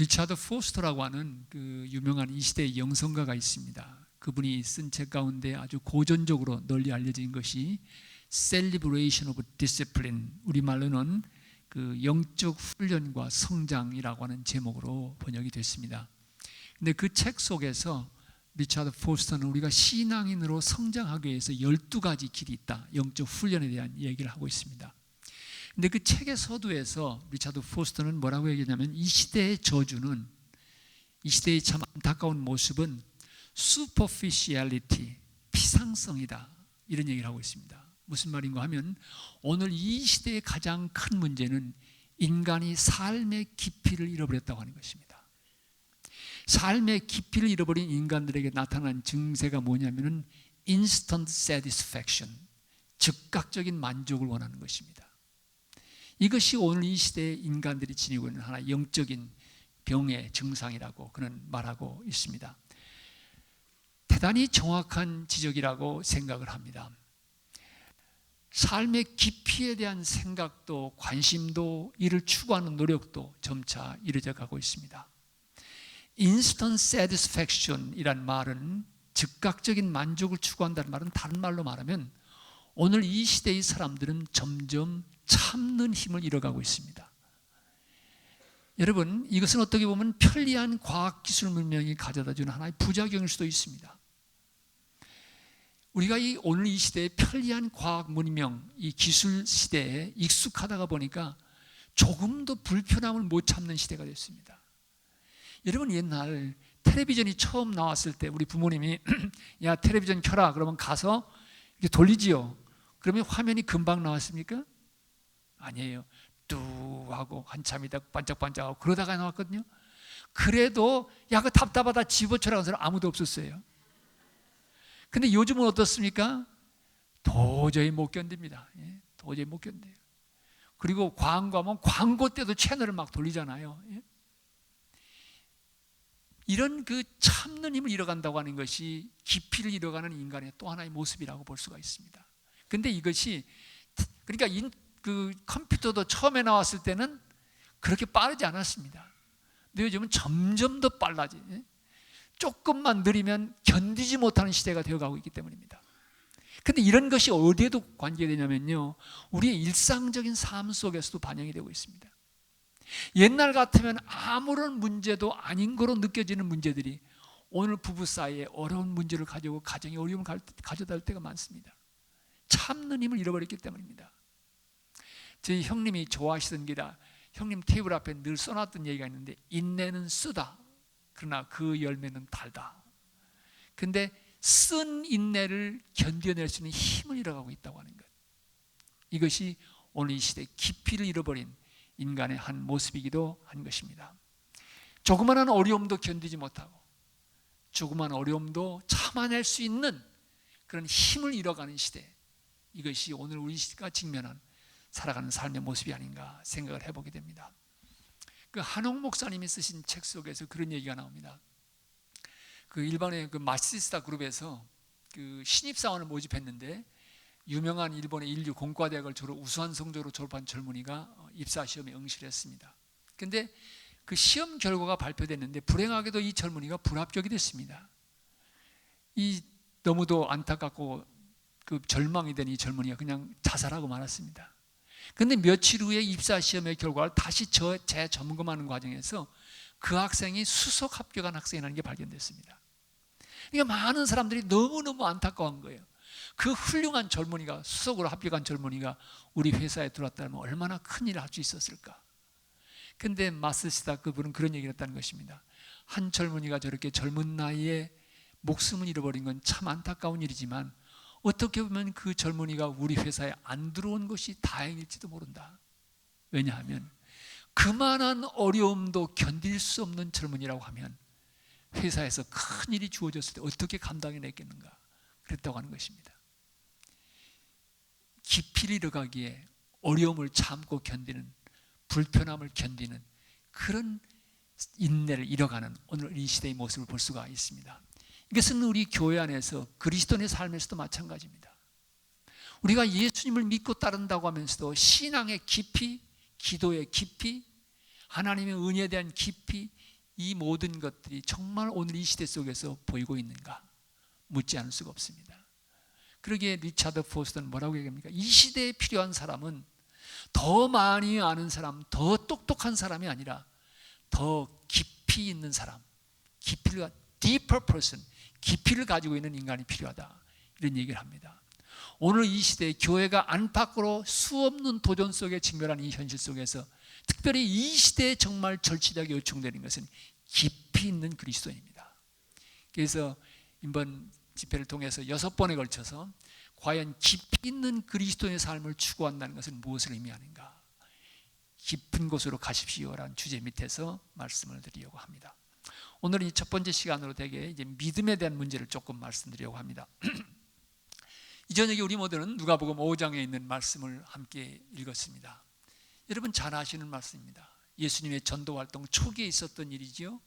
리차드 포스터라고 하는 그 유명한 이 시대의 영성가가 있습니다. 그분이 쓴 책 가운데 아주 고전적으로 널리 알려진 것이 Celebration of Discipline, 우리말로는 그 영적 훈련과 성장이라고 하는 제목으로 번역이 됐습니다. 근데 그 책 속에서 리차드 포스터는 우리가 신앙인으로 성장하기 위해서 12가지 길이 있다, 영적 훈련에 대한 얘기를 하고 있습니다. 근데 그 책의 서두에서 리차드 포스터는 뭐라고 얘기하냐면, 이 시대의 저주는, 이 시대의 참 안타까운 모습은 superficiality, 피상성이다, 이런 얘기를 하고 있습니다. 무슨 말인가 하면, 오늘 이 시대의 가장 큰 문제는 인간이 삶의 깊이를 잃어버렸다고 하는 것입니다. 삶의 깊이를 잃어버린 인간들에게 나타난 증세가 뭐냐면은 instant satisfaction, 즉각적인 만족을 원하는 것입니다. 이것이 오늘 이 시대의 인간들이 지니고 있는 하나의 영적인 병의 증상이라고 그는 말하고 있습니다. 대단히 정확한 지적이라고 생각을 합니다. 삶의 깊이에 대한 생각도 관심도 이를 추구하는 노력도 점차 이루어져 가고 있습니다. Instant satisfaction 이란 말은, 즉각적인 만족을 추구한다는 말은, 다른 말로 말하면 오늘 이 시대의 사람들은 점점 참는 힘을 잃어가고 있습니다. 여러분, 이것은 어떻게 보면 편리한 과학기술 문명이 가져다주는 하나의 부작용일 수도 있습니다. 우리가 오늘 이 시대의 편리한 과학 문명, 이 기술 시대에 익숙하다가 보니까 조금도 불편함을 못 참는 시대가 됐습니다. 여러분, 옛날 텔레비전이 처음 나왔을 때 우리 부모님이 야, 텔레비전 켜라 그러면 가서 이렇게 돌리지요. 그러면 화면이 금방 나왔습니까? 아니에요. 뚜 하고 한참 있다 반짝반짝하고 그러다가 나왔거든요. 그래도 야, 그 답답하다 집어쳐라는 사람 아무도 없었어요. 근데 요즘은 어떻습니까? 도저히 못 견딥니다. 예? 도저히 못 견뎌요. 그리고 광고하면 광고 때도 채널을 막 돌리잖아요. 예? 이런 그 참는 힘을 잃어간다고 하는 것이 깊이를 잃어가는 인간의 또 하나의 모습이라고 볼 수가 있습니다. 근데 이것이, 그러니까 그 컴퓨터도 처음에 나왔을 때는 그렇게 빠르지 않았습니다. 근데 요즘은 점점 더 빨라지. 조금만 느리면 견디지 못하는 시대가 되어가고 있기 때문입니다. 근데 이런 것이 어디에도 관계되냐면요, 우리의 일상적인 삶 속에서도 반영이 되고 있습니다. 옛날 같으면 아무런 문제도 아닌 거로 느껴지는 문제들이 오늘 부부 사이에 어려운 문제를 가지고 가정에 어려움을 가져다 올 때가 많습니다. 참는 힘을 잃어버렸기 때문입니다. 저희 형님이 좋아하시던 게다, 형님 테이블 앞에 늘 써놨던 얘기가 있는데, 인내는 쓰다, 그러나 그 열매는 달다. 근데 쓴 인내를 견뎌낼 수 있는 힘을 잃어가고 있다고 하는 것, 이것이 오늘 이 시대의 깊이를 잃어버린 인간의 한 모습이기도 한 것입니다. 조그마한 어려움도 견디지 못하고 조그마한 어려움도 참아낼 수 있는 그런 힘을 잃어가는 시대, 이것이 오늘 우리 시대가 직면한 살아가는 삶의 모습이 아닌가 생각을 해보게 됩니다. 그 한옥 목사님이 쓰신 책 속에서 그런 얘기가 나옵니다. 그 일본의 그 마시스타 그룹에서 그 신입사원을 모집했는데, 유명한 일본의 인류 공과대학을 우수한 성적으로 졸업한 젊은이가 입사 시험에 응시를 했습니다. 근데 그 시험 결과가 발표됐는데 불행하게도 이 젊은이가 불합격이 됐습니다. 이 너무도 안타깝고 그 절망이 된 이 젊은이가 그냥 자살하고 말았습니다. 근데 며칠 후에 입사 시험의 결과를 다시 재점검하는 과정에서 그 학생이 수석 합격한 학생이라는 게 발견됐습니다. 그러니까 많은 사람들이 너무너무 안타까운 거예요. 그 훌륭한 젊은이가, 수석으로 합격한 젊은이가 우리 회사에 들어왔다면 얼마나 큰 일을 할 수 있었을까. 근데 마스시다 그분은 그런 얘기를 했다는 것입니다. 한 젊은이가 저렇게 젊은 나이에 목숨을 잃어버린 건 참 안타까운 일이지만, 어떻게 보면 그 젊은이가 우리 회사에 안 들어온 것이 다행일지도 모른다. 왜냐하면 그만한 어려움도 견딜 수 없는 젊은이라고 하면 회사에서 큰 일이 주어졌을 때 어떻게 감당해냈겠는가, 그랬다고 하는 것입니다. 깊이를 잃어가기에 어려움을 참고 견디는, 불편함을 견디는 그런 인내를 잃어가는 오늘 이 시대의 모습을 볼 수가 있습니다. 이것은 우리 교회 안에서 그리스도인의 삶에서도 마찬가지입니다. 우리가 예수님을 믿고 따른다고 하면서도 신앙의 깊이, 기도의 깊이, 하나님의 은혜에 대한 깊이, 이 모든 것들이 정말 오늘 이 시대 속에서 보이고 있는가? 묻지 않을 수가 없습니다. 그러기에 리차드 포스터는 뭐라고 얘기합니까? 이 시대에 필요한 사람은 더 많이 아는 사람, 더 똑똑한 사람이 아니라 더 깊이 있는 사람, deeper person, 깊이를 가지고 있는 인간이 필요하다, 이런 얘기를 합니다. 오늘 이 시대에 교회가 안팎으로 수없는 도전 속에 직면하는 이 현실 속에서 특별히 이 시대에 정말 절실하게 요청되는 것은 깊이 있는 그리스도인입니다. 그래서 이번 집회를 통해서 6번에 걸쳐서 과연 깊이 있는 그리스도의 삶을 추구한다는 것은 무엇을 의미하는가? 깊은 곳으로 가십시오라는 주제 밑에서 말씀을 드리려고 합니다. 오늘 이 첫 번째 시간으로 되게 이제 믿음에 대한 문제를 조금 말씀드리려고 합니다. 이 저녁에 우리 모두는 누가복음 5장에 있는 말씀을 함께 읽었습니다. 여러분 잘 아시는 말씀입니다. 예수님의 전도 활동 초기에 있었던 일이지요.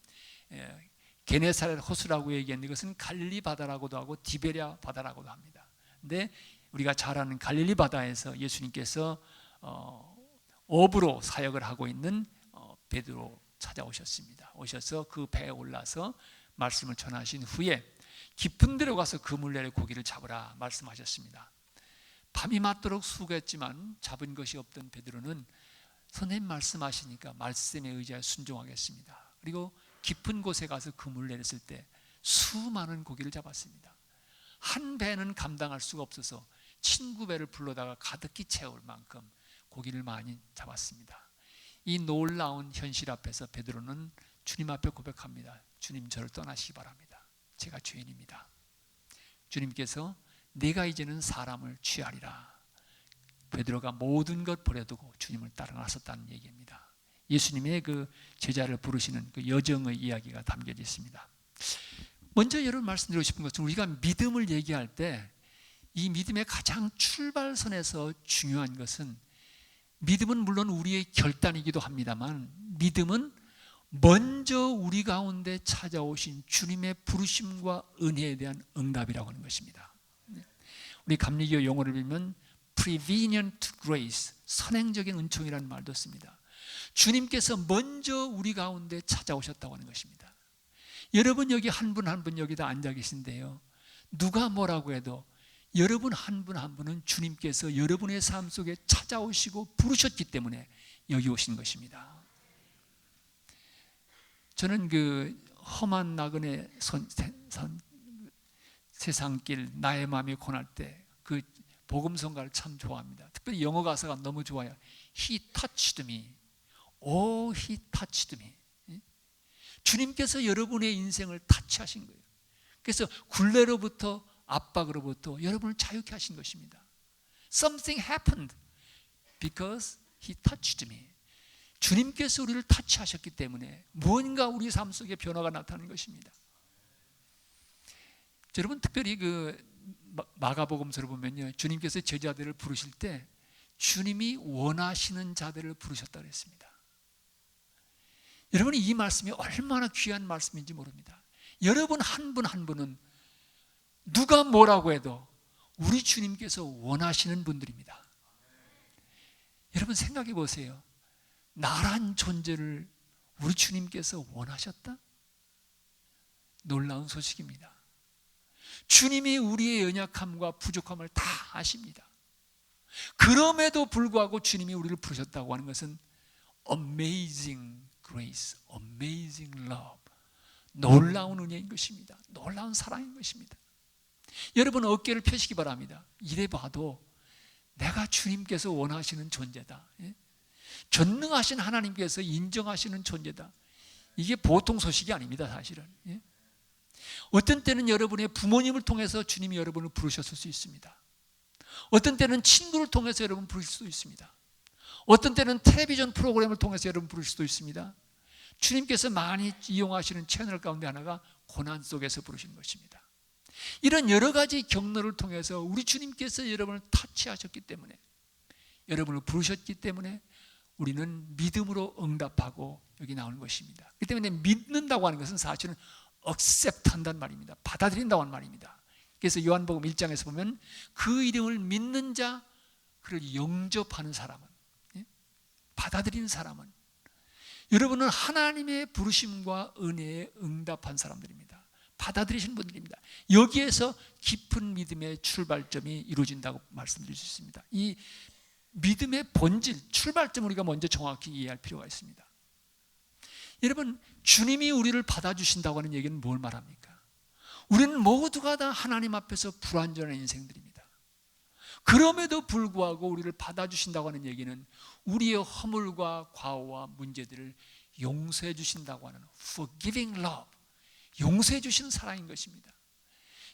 게네사렛 호수라고 얘기했는데 이것은 갈릴리 바다라고도 하고 디베랴 바다라고도 합니다. 근데 우리가 잘 아는 갈릴리 바다에서 예수님께서 어부로 사역을 하고 있는 베드로 찾아오셨습니다. 오셔서 그 배에 올라서 말씀을 전하신 후에 깊은 데로 가서 그물 내에 고기를 잡으라 말씀하셨습니다. 밤이 맞도록 수고했지만 잡은 것이 없던 베드로는 선생님 말씀하시니까 말씀에 의지하여 순종하겠습니다. 그리고 깊은 곳에 가서 그물 내렸을 때 수많은 고기를 잡았습니다. 한 배는 감당할 수가 없어서 친구 배를 불러다가 가득히 채울 만큼 고기를 많이 잡았습니다. 이 놀라운 현실 앞에서 베드로는 주님 앞에 고백합니다. 주님, 저를 떠나시기 바랍니다. 제가 죄인입니다. 주님께서 내가 이제는 사람을 취하리라. 베드로가 모든 것 버려두고 주님을 따라 나섰다는 얘기입니다. 예수님의 그 제자를 부르시는 그 여정의 이야기가 담겨져 있습니다. 먼저 여러분 말씀드리고 싶은 것은 우리가 믿음을 얘기할 때 이 믿음의 가장 출발선에서 중요한 것은 믿음은 물론 우리의 결단이기도 합니다만 믿음은 먼저 우리 가운데 찾아오신 주님의 부르심과 은혜에 대한 응답이라고 하는 것입니다. 우리 감리교 용어를 빌면 prevenient grace, 선행적인 은총이라는 말도 씁니다. 주님께서 먼저 우리 가운데 찾아오셨다고 하는 것입니다. 여러분 여기 한 분 한 분 여기다 앉아 계신데요, 누가 뭐라고 해도 여러분 한 분 한 분은 주님께서 여러분의 삶 속에 찾아오시고 부르셨기 때문에 여기 오신 것입니다. 저는 그 험한 나그네 세상길 나의 마음이 고날 때 그 복음성가를 참 좋아합니다. 특별히 영어 가사가 너무 좋아요. He touched me. Oh, He touched me. 주님께서 여러분의 인생을 타치하신 거예요. 그래서 굴레로부터 압박으로부터 여러분을 자유케 하신 것입니다. Something happened because He touched me. 주님께서 우리를 타치하셨기 때문에 무언가 우리 삶 속에 변화가 나타나는 것입니다. 여러분 특별히 그 마가복음서를 보면요, 주님께서 제자들을 부르실 때 주님이 원하시는 자들을 부르셨다고 했습니다. 여러분이 이 말씀이 얼마나 귀한 말씀인지 모릅니다. 여러분 한 분 한 분은 누가 뭐라고 해도 우리 주님께서 원하시는 분들입니다. 여러분 생각해 보세요. 나란 존재를 우리 주님께서 원하셨다? 놀라운 소식입니다. 주님이 우리의 연약함과 부족함을 다 아십니다. 그럼에도 불구하고 주님이 우리를 부르셨다고 하는 것은 amazing grace, amazing love, 놀라운 은혜인 것입니다. 놀라운 사랑인 것입니다. 여러분 어깨를 펴시기 바랍니다. 이래 봐도 내가 주님께서 원하시는 존재다, 전능하신 하나님께서 인정하시는 존재다. 이게 보통 소식이 아닙니다, 사실은. 어떤 때는 여러분의 부모님을 통해서 주님이 여러분을 부르셨을 수 있습니다. 어떤 때는 친구를 통해서 여러분 부르실 수도 있습니다. 어떤 때는 텔레비전 프로그램을 통해서 여러분 부르실 수도 있습니다. 주님께서 많이 이용하시는 채널 가운데 하나가 고난 속에서 부르시는 것입니다. 이런 여러 가지 경로를 통해서 우리 주님께서 여러분을 타치하셨기 때문에, 여러분을 부르셨기 때문에 우리는 믿음으로 응답하고 여기 나오는 것입니다. 그렇기 때문에 믿는다고 하는 것은 사실은 accept 한다는 말입니다. 받아들인다고 하는 말입니다. 그래서 요한복음 1장에서 보면 그 이름을 믿는 자, 그를 영접하는 사람은, 받아들이는 사람은, 여러분은 하나님의 부르심과 은혜에 응답한 사람들입니다. 받아들이신 분들입니다. 여기에서 깊은 믿음의 출발점이 이루어진다고 말씀드릴 수 있습니다. 이 믿음의 본질, 출발점을 우리가 먼저 정확히 이해할 필요가 있습니다. 여러분, 주님이 우리를 받아주신다고 하는 얘기는 뭘 말합니까? 우리는 모두가 다 하나님 앞에서 불완전한 인생들입니다. 그럼에도 불구하고 우리를 받아주신다고 하는 얘기는 우리의 허물과 과오와 문제들을 용서해 주신다고 하는 forgiving love, 용서해 주시는 사랑인 것입니다.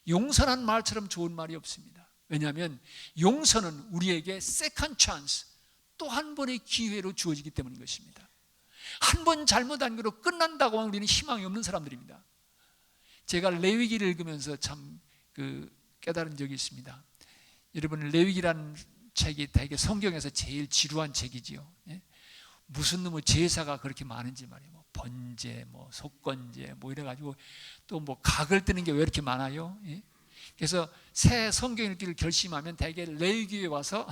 용서란 말처럼 좋은 말이 없습니다. 왜냐하면 용서는 우리에게 second chance, 또 한 번의 기회로 주어지기 때문인 것입니다. 한 번 잘못한 거로 끝난다고 하면 우리는 희망이 없는 사람들입니다. 제가 레위기를 읽으면서 참 깨달은 적이 있습니다. 여러분, 레위기라는 책이 되게 성경에서 제일 지루한 책이지요. 예? 무슨 놈의 제사가 그렇게 많은지 말이에요. 뭐 번제, 뭐 속건제, 뭐 이래가지고 또 뭐 각을 뜨는 게 왜 이렇게 많아요? 예? 그래서 새 성경 읽기를 결심하면 대개 레위기에 와서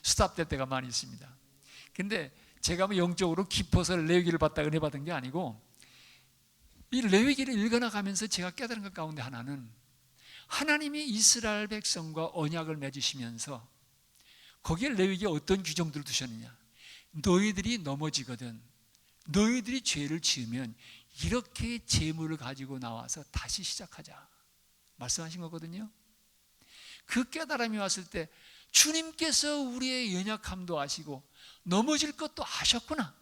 스탑될 때가 많이 있습니다. 근데 제가 뭐 영적으로 깊어서 레위기를 받다 은혜 받은 게 아니고, 이 레위기를 읽어나가면서 제가 깨달은 것 가운데 하나는 하나님이 이스라엘 백성과 언약을 맺으시면서 거기에 레위기에 어떤 규정들을 두셨느냐, 너희들이 넘어지거든, 너희들이 죄를 지으면 이렇게 재물을 가지고 나와서 다시 시작하자 말씀하신 거거든요. 그 깨달음이 왔을 때 주님께서 우리의 연약함도 아시고 넘어질 것도 아셨구나,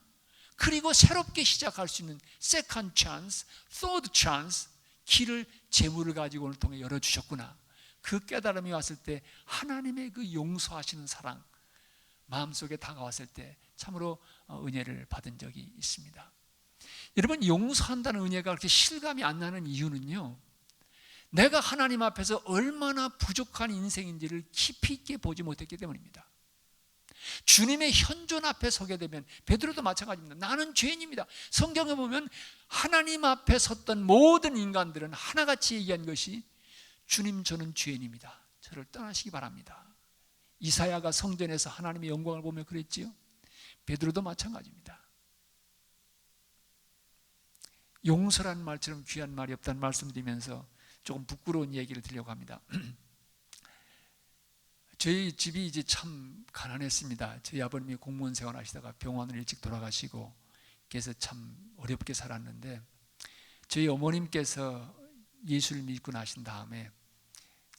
그리고 새롭게 시작할 수 있는 second chance, third chance, 길을, 재물을 가지고 오늘 통해 열어주셨구나. 그 깨달음이 왔을 때 하나님의 그 용서하시는 사랑 마음속에 다가왔을 때 참으로 은혜를 받은 적이 있습니다. 여러분, 용서한다는 은혜가 그렇게 실감이 안 나는 이유는요, 내가 하나님 앞에서 얼마나 부족한 인생인지를 깊이 있게 보지 못했기 때문입니다. 주님의 현존 앞에 서게 되면, 베드로도 마찬가지입니다. 나는 죄인입니다. 성경에 보면 하나님 앞에 섰던 모든 인간들은 하나같이 얘기한 것이 주님, 저는 죄인입니다. 저를 떠나시기 바랍니다. 이사야가 성전에서 하나님의 영광을 보며 그랬지요. 베드로도 마찬가지입니다. 용서란 말처럼 귀한 말이 없다는 말씀드리면서 조금 부끄러운 얘기를 드리려고 합니다. 저희 집이 이제 참 가난했습니다. 저희 아버님이 공무원 생활하시다가 병원을 일찍 돌아가시고, 그래서 참 어렵게 살았는데, 저희 어머님께서 예수를 믿고 나신 다음에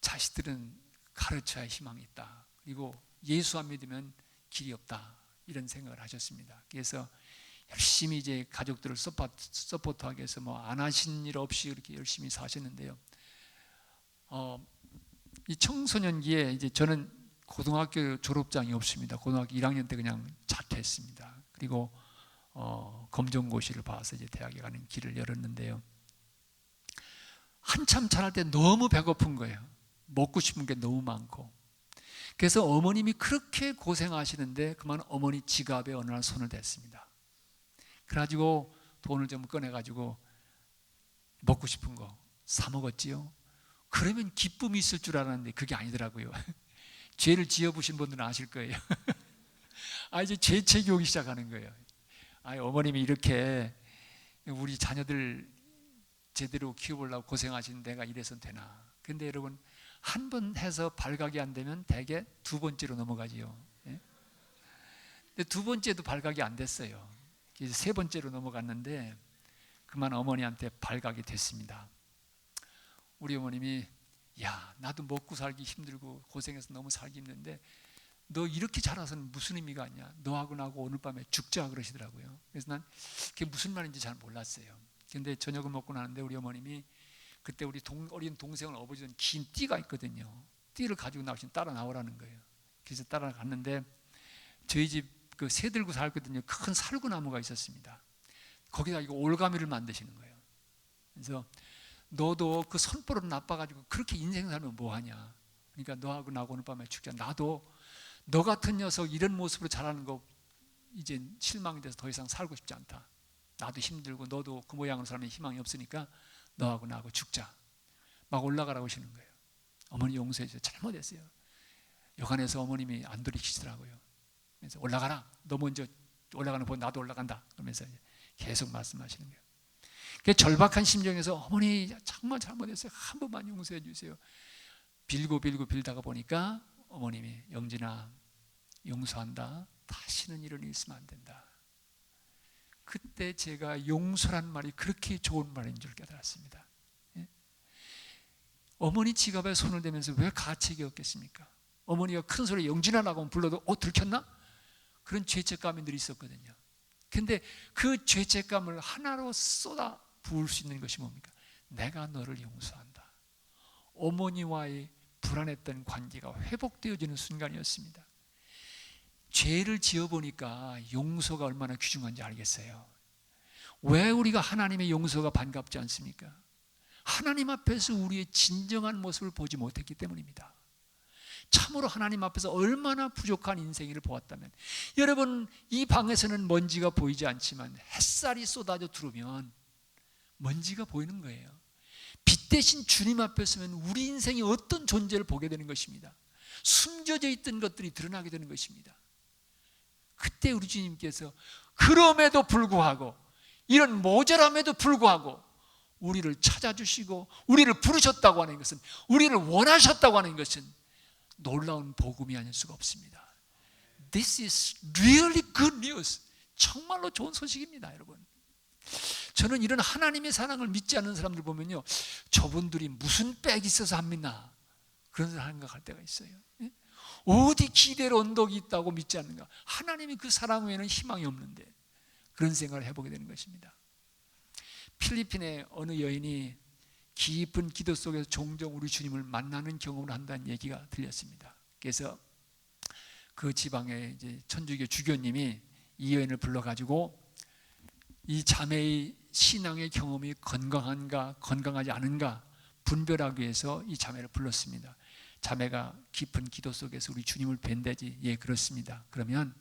자식들은 가르쳐야 희망이 있다, 그리고 예수 안 믿으면 길이 없다, 이런 생각을 하셨습니다. 그래서 열심히 이제 가족들을 서포트하기 위해서 뭐 안 하신 일 없이 이렇게 열심히 사셨는데요. 이 청소년기에 이제 저는 고등학교 졸업장이 없습니다. 고등학교 1학년 때 그냥 자퇴했습니다. 그리고 검정고시를 봐서 이제 대학에 가는 길을 열었는데요. 한참 자랄 때 너무 배고픈 거예요. 먹고 싶은 게 너무 많고. 그래서 어머님이 그렇게 고생하시는데 그만 어머니 지갑에 어느 날 손을 댔습니다. 그래가지고 돈을 좀 꺼내가지고 먹고 싶은 거 사 먹었지요. 그러면 기쁨이 있을 줄 알았는데 그게 아니더라고요. 죄를 지어보신 분들은 아실 거예요. 이제 죄책이 오기 시작하는 거예요. 어머님이 이렇게 우리 자녀들 제대로 키워보려고 고생하신 내가 이래선 되나. 근데 여러분, 한 번 해서 발각이 안 되면 대개 두 번째로 넘어가지요. 근데 두 번째도 발각이 안 됐어요. 그래서 세 번째로 넘어갔는데 그만 어머니한테 발각이 됐습니다. 우리 어머님이, 야, 나도 먹고 살기 힘들고 고생해서 너무 살기 힘든데 너 이렇게 자라서는 무슨 의미가 있냐, 너하고 나하고 오늘 밤에 죽자 그러시더라고요. 그래서 난 그게 무슨 말인지 잘 몰랐어요. 근데 저녁을 먹고 나는데 우리 어머님이 그때 우리 어린 동생을 업어주던 긴 띠가 있거든요. 띠를 가지고 나오신 따라 나오라는 거예요. 그래서 따라갔는데 저희 집 그 새 들고 살거든요. 큰 살구나무가 있었습니다. 거기다 이거 올가미를 만드시는 거예요. 그래서 너도 그 손버릇 나빠가지고 그렇게 인생 살면 뭐하냐, 그러니까 너하고 나하고 오늘 밤에 죽자. 나도 너 같은 녀석 이런 모습으로 자라는 거 이제 실망이 돼서 더 이상 살고 싶지 않다. 나도 힘들고 너도 그 모양으로 살면 희망이 없으니까 너하고 나하고 죽자. 막 올라가라고 하시는 거예요. 어머니 용서해 주세요. 잘못했어요. 여간에서 어머님이 안 돌이키시더라고요. 그래서 올라가라. 너 먼저 올라가는 거 보고 나도 올라간다 그러면서 계속 말씀하시는 거예요. 그 절박한 심정에서 어머니 정말 잘못했어요. 한 번만 용서해 주세요. 빌고 빌다가 보니까 어머님이 영진아 용서한다. 다시는 이런 일 있으면 안 된다. 그때 제가 용서란 말이 그렇게 좋은 말인 줄 깨달았습니다. 예? 어머니 지갑에 손을 대면서 왜 가책이 없겠습니까? 어머니가 큰 소리에 영진아라고 불러도 들켰나? 그런 죄책감이 늘 있었거든요. 근데 그 죄책감을 하나로 쏟아 부을 수 있는 것이 뭡니까? 내가 너를 용서한다. 어머니와의 불안했던 관계가 회복되어지는 순간이었습니다. 죄를 지어보니까 용서가 얼마나 귀중한지 알겠어요. 왜 우리가 하나님의 용서가 반갑지 않습니까? 하나님 앞에서 우리의 진정한 모습을 보지 못했기 때문입니다. 참으로 하나님 앞에서 얼마나 부족한 인생을 보았다면, 여러분 이 방에서는 먼지가 보이지 않지만 햇살이 쏟아져 들어오면 먼지가 보이는 거예요. 빛 대신 주님 앞에 서면 우리 인생이 어떤 존재를 보게 되는 것입니다. 숨겨져 있던 것들이 드러나게 되는 것입니다. 그때 우리 주님께서 그럼에도 불구하고, 이런 모자람에도 불구하고 우리를 찾아주시고 우리를 부르셨다고 하는 것은, 우리를 원하셨다고 하는 것은 놀라운 복음이 아닐 수가 없습니다. This is really good news. 정말로 좋은 소식입니다, 여러분. 저는 이런 하나님의 사랑을 믿지 않는 사람들 보면요, 저분들이 무슨 빽이 있어서 안 믿나 그런 생각할 때가 있어요. 어디 기대의 언덕이 있다고 믿지 않는가? 하나님이 그 사랑 외에는 희망이 없는데, 그런 생각을 해보게 되는 것입니다. 필리핀의 어느 여인이 깊은 기도 속에서 종종 우리 주님을 만나는 경험을 한다는 얘기가 들렸습니다. 그래서 그 지방의 이제 천주교 주교님이 이 여인을 불러가지고 이 자매의 신앙의 경험이 건강한가 건강하지 않은가 분별하기 위해서 이 자매를 불렀습니다. 자매가 깊은 기도 속에서 우리 주님을 뵌다지. 예, 그렇습니다. 그러면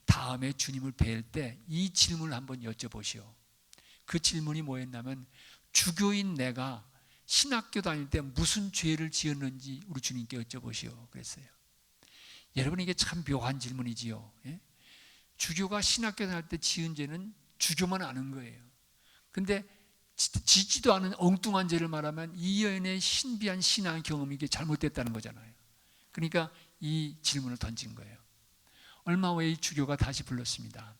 다음에 주님을 뵐 때 이 질문을 한번 여쭤보시오. 그 질문이 뭐였냐면, 주교인 내가 신학교 다닐 때 무슨 죄를 지었는지 우리 주님께 여쭤보시오 그랬어요. 여러분, 이게 참 묘한 질문이지요. 예? 주교가 신학교 다닐 때 지은 죄는 주교만 아는 거예요. 근데 짓지도 않은 엉뚱한 죄를 말하면 이 여인의 신비한 신앙 경험이 이게 잘못됐다는 거잖아요. 그러니까 이 질문을 던진 거예요. 얼마 후에 이 주교가 다시 불렀습니다.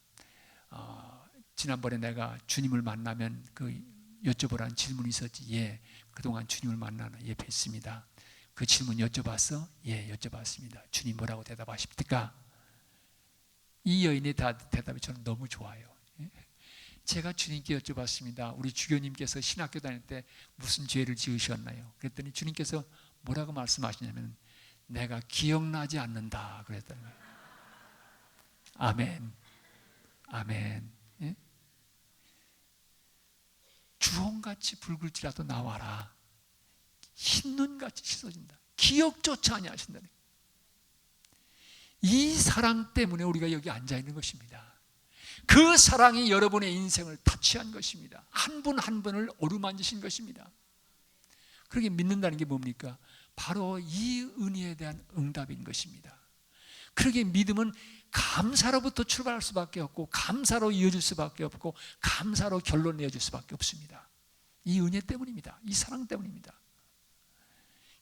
지난번에 내가 주님을 만나면 그 여쭤보라는 질문이 있었지. 예, 그동안 주님을 만나나? 예, 뵀습니다. 그 질문 여쭤봤어? 예, 여쭤봤습니다. 주님 뭐라고 대답하십니까? 이 여인의 대답이 저는 너무 좋아요. 제가 주님께 여쭤봤습니다. 우리 주교님께서 신학교 다닐 때 무슨 죄를 지으셨나요? 그랬더니 주님께서 뭐라고 말씀하시냐면, 내가 기억나지 않는다 그랬다는 거예요. 아멘. 아멘. 예? 주홍같이 붉을지라도 나와라. 흰눈같이 씻어진다. 기억조차 아니하신다는 거예요. 이 사랑 때문에 우리가 여기 앉아 있는 것입니다. 그 사랑이 여러분의 인생을 타치한 것입니다. 한 분 한 분을 어루만지신 것입니다. 그렇게 믿는다는 게 뭡니까? 바로 이 은혜에 대한 응답인 것입니다. 그렇게 믿음은 감사로부터 출발할 수밖에 없고, 감사로 이어질 수밖에 없고, 감사로 결론 내어질 수밖에 없습니다. 이 은혜 때문입니다. 이 사랑 때문입니다.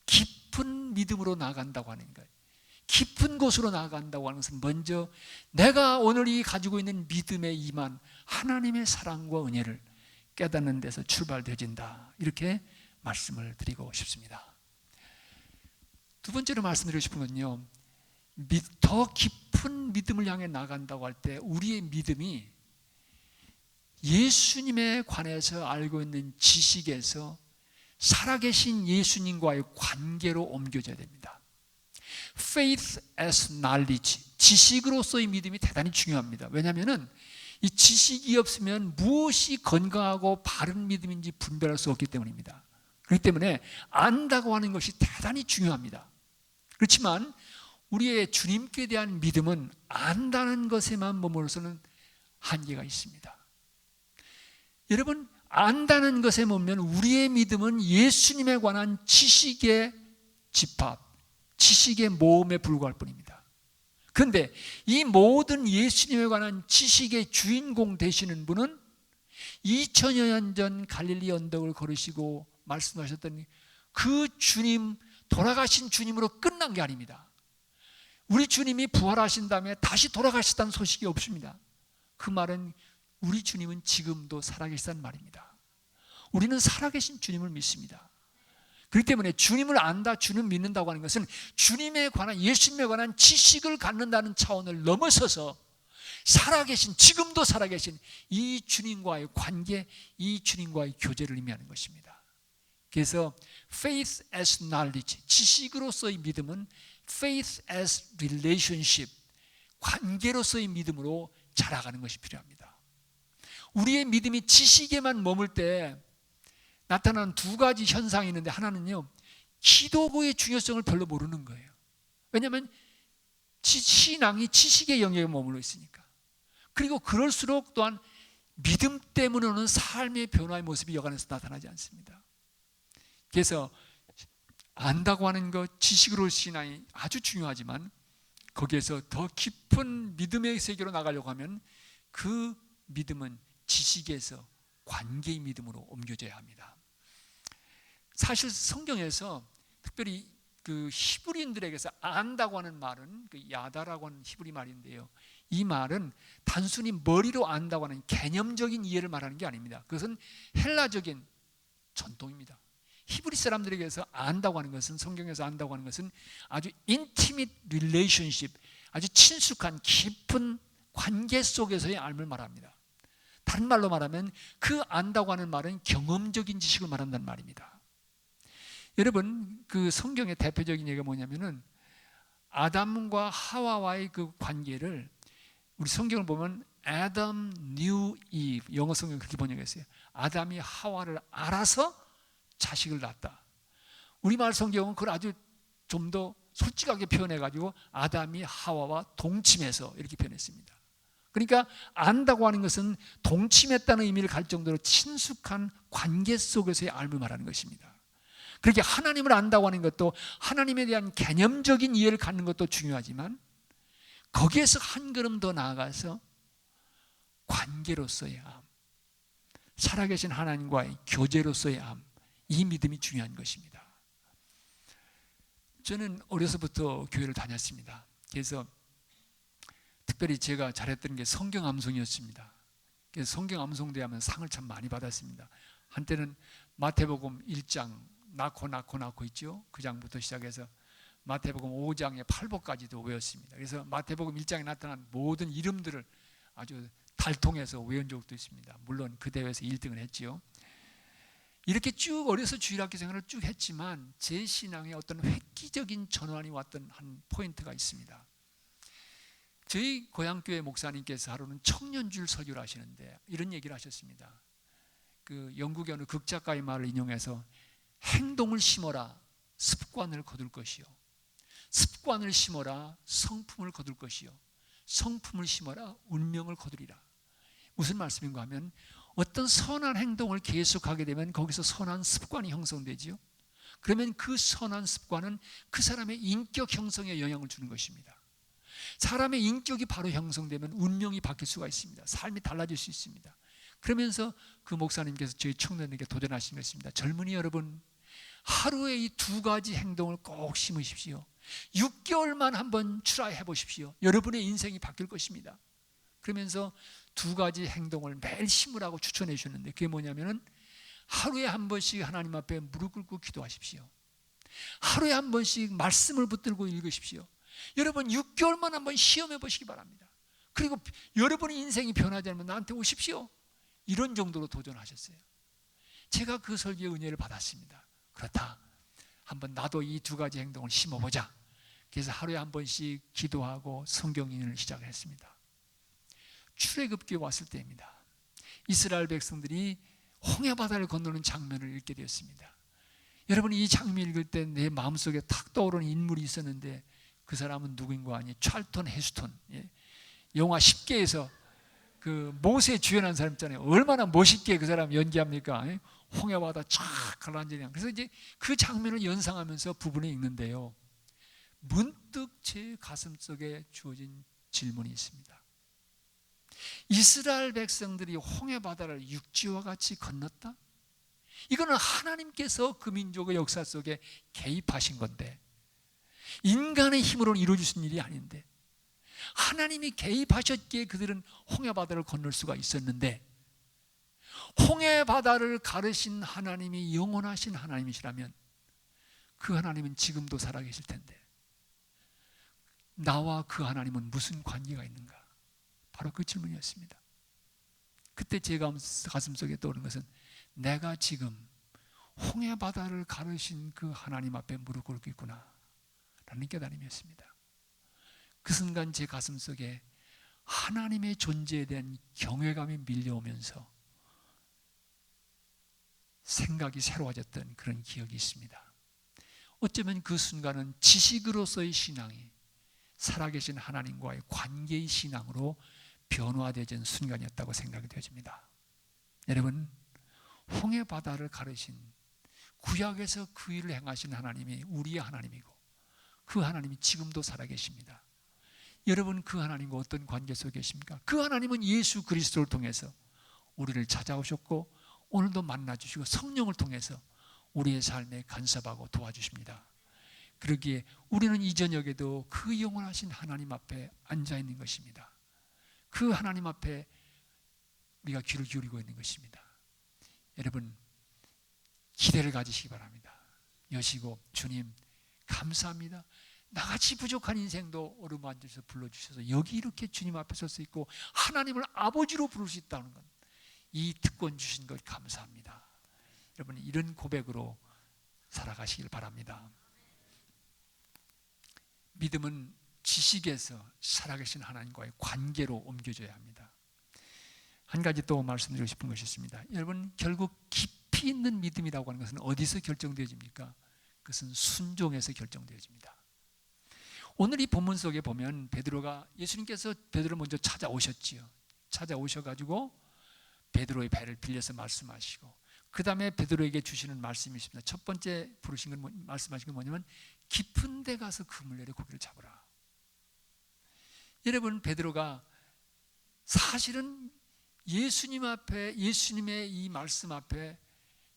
깊은 믿음으로 나아간다고 하는 거예요. 깊은 곳으로 나아간다고 하는 것은 먼저 내가 오늘 이 가지고 있는 믿음에 임한 하나님의 사랑과 은혜를 깨닫는 데서 출발되어진다. 이렇게 말씀을 드리고 싶습니다. 두 번째로 말씀드리고 싶은 건요, 더 깊은 믿음을 향해 나간다고 할 때 우리의 믿음이 예수님에 관해서 알고 있는 지식에서 살아계신 예수님과의 관계로 옮겨져야 됩니다. Faith as knowledge, 지식으로서의 믿음이 대단히 중요합니다. 왜냐하면 이 지식이 없으면 무엇이 건강하고 바른 믿음인지 분별할 수 없기 때문입니다. 그렇기 때문에 안다고 하는 것이 대단히 중요합니다. 그렇지만 우리의 주님께 대한 믿음은 안다는 것에만 머물러서는 한계가 있습니다. 여러분, 안다는 것에 머물면 우리의 믿음은 예수님에 관한 지식의 집합, 지식의 모험에 불과할 뿐입니다. 그런데 이 모든 예수님에 관한 지식의 주인공 되시는 분은 2000여 년 전 갈릴리 언덕을 걸으시고 말씀하셨던 그 주님, 돌아가신 주님으로 끝난 게 아닙니다. 우리 주님이 부활하신 다음에 다시 돌아가셨다는 소식이 없습니다. 그 말은 우리 주님은 지금도 살아계시다는 말입니다. 우리는 살아계신 주님을 믿습니다. 그렇기 때문에 주님을 안다, 주님을 믿는다고 하는 것은 주님에 관한, 예수님에 관한 지식을 갖는다는 차원을 넘어서서 살아계신, 지금도 살아계신 이 주님과의 관계, 이 주님과의 교제를 의미하는 것입니다. 그래서 faith as knowledge, 지식으로서의 믿음은 faith as relationship, 관계로서의 믿음으로 자라가는 것이 필요합니다. 우리의 믿음이 지식에만 머물 때 나타나는 두 가지 현상이 있는데, 하나는요, 기도의 중요성을 별로 모르는 거예요. 왜냐하면 신앙이 지식의 영역에 머물러 있으니까. 그리고 그럴수록 또한 믿음 때문에 오는 삶의 변화의 모습이 여간에서 나타나지 않습니다. 그래서 안다고 하는 것, 지식으로 신앙이 아주 중요하지만 거기에서 더 깊은 믿음의 세계로 나가려고 하면 그 믿음은 지식에서 관계의 믿음으로 옮겨져야 합니다. 사실 성경에서 특별히 그 히브리인들에게서 안다고 하는 말은 그 야다라고 하는 히브리 말인데요, 이 말은 단순히 머리로 안다고 하는 개념적인 이해를 말하는 게 아닙니다. 그것은 헬라적인 전통입니다. 히브리 사람들에게서 안다고 하는 것은, 성경에서 안다고 하는 것은 아주 intimate relationship, 아주 친숙한 깊은 관계 속에서의 알을 말합니다. 다른 말로 말하면 그 안다고 하는 말은 경험적인 지식을 말한다는 말입니다. 여러분, 그 성경의 대표적인 얘기가 뭐냐면은 아담과 하와와의 그 관계를 우리 성경을 보면 Adam knew Eve, 영어 성경 그렇게 번역했어요. 아담이 하와를 알아서 자식을 낳았다. 우리말 성경은 그걸 아주 좀 더 솔직하게 표현해가지고 아담이 하와와 동침해서 이렇게 표현했습니다. 그러니까 안다고 하는 것은 동침했다는 의미를 갈 정도로 친숙한 관계 속에서의 알을 말하는 것입니다. 그렇게 하나님을 안다고 하는 것도, 하나님에 대한 개념적인 이해를 갖는 것도 중요하지만 거기에서 한 걸음 더 나아가서 관계로서의 암, 살아계신 하나님과의 교제로서의 암, 이 믿음이 중요한 것입니다. 저는 어려서부터 교회를 다녔습니다. 그래서 특별히 제가 잘했던 게 성경 암송이었습니다. 그래서 성경 암송대 하면 상을 참 많이 받았습니다. 한때는 마태복음 1장 낳고 있죠. 그 장부터 시작해서 마태복음 5장의 8복까지도 외웠습니다. 그래서 마태복음 1장에 나타난 모든 이름들을 아주 달통해서 외운 적도 있습니다. 물론 그 대회에서 1등을 했지요. 이렇게 쭉 어려서 주일학교 생활을 쭉 했지만 제 신앙에 어떤 획기적인 전환이 왔던 한 포인트가 있습니다. 저희 고향교회 목사님께서 하루는 청년주일 설교를 하시는데 이런 얘기를 하셨습니다. 그 영국의 어느 극작가의 말을 인용해서 행동을 심어라 습관을 거둘 것이요, 습관을 심어라 성품을 거둘 것이요, 성품을 심어라 운명을 거두리라. 무슨 말씀인가 하면 어떤 선한 행동을 계속하게 되면 거기서 선한 습관이 형성되지요. 그러면 그 선한 습관은 그 사람의 인격 형성에 영향을 주는 것입니다. 사람의 인격이 바로 형성되면 운명이 바뀔 수가 있습니다. 삶이 달라질 수 있습니다. 그러면서 그 목사님께서 저희 청년에게 도전하신 것입니다. 젊은이 여러분, 하루에 이 두 가지 행동을 꼭 심으십시오. 6개월만 한번 트라이 해보십시오. 여러분의 인생이 바뀔 것입니다. 그러면서 두 가지 행동을 매일 심으라고 추천해 주셨는데 그게 뭐냐면은 하루에 한 번씩 하나님 앞에 무릎 꿇고 기도하십시오. 하루에 한 번씩 말씀을 붙들고 읽으십시오. 여러분 6개월만 한번 시험해 보시기 바랍니다. 그리고 여러분의 인생이 변하지 않으면 나한테 오십시오. 이런 정도로 도전하셨어요. 제가 그 설교의 은혜를 받았습니다. 그렇다, 한번 나도 이 두 가지 행동을 심어보자. 그래서 하루에 한 번씩 기도하고 성경 읽기를 시작했습니다. 출애굽기에 왔을 때입니다. 이스라엘 백성들이 홍해바다를 건너는 장면을 읽게 되었습니다. 여러분, 이 장면 읽을 때 내 마음속에 탁 떠오르는 인물이 있었는데 그 사람은 누구인가 하니 찰턴 헤스턴, 영화 10개에서 그 모세 주연한 사람 있잖아요. 얼마나 멋있게 그 사람 연기합니까? 홍해바다 쫙 가라앉으냐. 그래서 이제 그 장면을 연상하면서 부분을 읽는데요, 문득 제 가슴속에 주어진 질문이 있습니다. 이스라엘 백성들이 홍해 바다를 육지와 같이 건넜다? 이거는 하나님께서 그 민족의 역사 속에 개입하신 건데, 인간의 힘으로는 이루어질 수 있는 일이 아닌데, 하나님이 개입하셨기에 그들은 홍해 바다를 건널 수가 있었는데, 홍해 바다를 가르신 하나님이 영원하신 하나님이시라면 그 하나님은 지금도 살아계실 텐데, 나와 그 하나님은 무슨 관계가 있는가? 바로 그 질문이었습니다. 그때 제 가슴속에 떠오른 것은, 내가 지금 홍해 바다를 가르신 그 하나님 앞에 무릎 꿇고 있구나 라는 깨달음이었습니다. 그 순간 제 가슴속에 하나님의 존재에 대한 경외감이 밀려오면서 생각이 새로워졌던 그런 기억이 있습니다. 어쩌면 그 순간은 지식으로서의 신앙이 살아계신 하나님과의 관계의 신앙으로 변화되는 순간이었다고 생각이 되어집니다. 여러분, 홍해 바다를 가르신, 구약에서 그 일을 행하신 하나님이 우리의 하나님이고 그 하나님이 지금도 살아계십니다. 여러분, 그 하나님과 어떤 관계 속에 계십니까? 그 하나님은 예수 그리스도를 통해서 우리를 찾아오셨고 오늘도 만나주시고 성령을 통해서 우리의 삶에 간섭하고 도와주십니다. 그러기에 우리는 이 저녁에도 그 영원하신 하나님 앞에 앉아있는 것입니다. 그 하나님 앞에 우리가 귀를 기울이고 있는 것입니다. 여러분, 기대를 가지시기 바랍니다. 여시고, 주님 감사합니다. 나같이 부족한 인생도 어루만져서 불러주셔서 여기 이렇게 주님 앞에 설 수 있고 하나님을 아버지로 부를 수 있다는 것, 이 특권 주신 것 감사합니다. 여러분, 이런 고백으로 살아가시길 바랍니다. 믿음은 지식에서 살아계신 하나님과의 관계로 옮겨져야 합니다. 한 가지 또 말씀드리고 싶은 것이 있습니다. 여러분, 결국 깊이 있는 믿음이라고 하는 것은 어디서 결정되어집니까? 그것은 순종에서 결정되어집니다. 오늘 이 본문 속에 보면 베드로가, 예수님께서 베드로를 먼저 찾아오셨지요. 찾아오셔가지고 베드로의 배를 빌려서 말씀하시고, 그 다음에 베드로에게 주시는 말씀이 있습니다. 첫 번째 부르신 건, 말씀하신 건 뭐냐면, 깊은 데 가서 그물 내려 고기를 잡으라. 여러분, 베드로가 사실은 예수님 앞에, 예수님의 이 말씀 앞에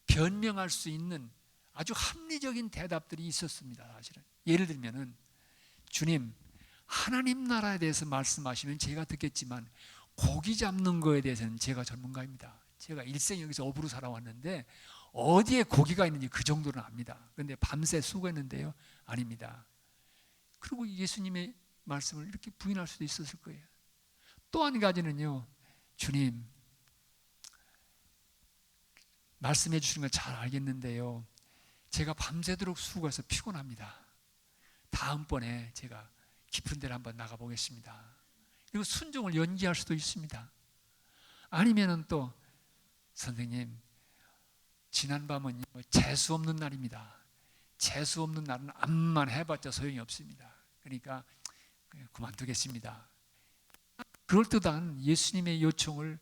변명할 수 있는 아주 합리적인 대답들이 있었습니다. 사실은 예를 들면은, 주님, 하나님 나라에 대해서 말씀하시면 제가 듣겠지만 고기 잡는 거에 대해서는 제가 전문가입니다. 제가 일생 여기서 어부로 살아왔는데 어디에 고기가 있는지 그 정도는 압니다. 그런데 밤새 수고했는데요, 아닙니다. 그리고 예수님의 말씀을 이렇게 부인할 수도 있었을 거예요. 또 한 가지는요, 주님, 말씀해 주시는 걸 잘 알겠는데요, 제가 밤새도록 수고해서 피곤합니다. 다음번에 제가 깊은 데를 한번 나가보겠습니다. 그리고 순종을 연기할 수도 있습니다. 아니면은 또, 선생님, 지난밤은 재수 없는 날입니다. 재수 없는 날은 암만 해봤자 소용이 없습니다. 그러니까 그만두겠습니다. 그럴듯한 예수님의 요청을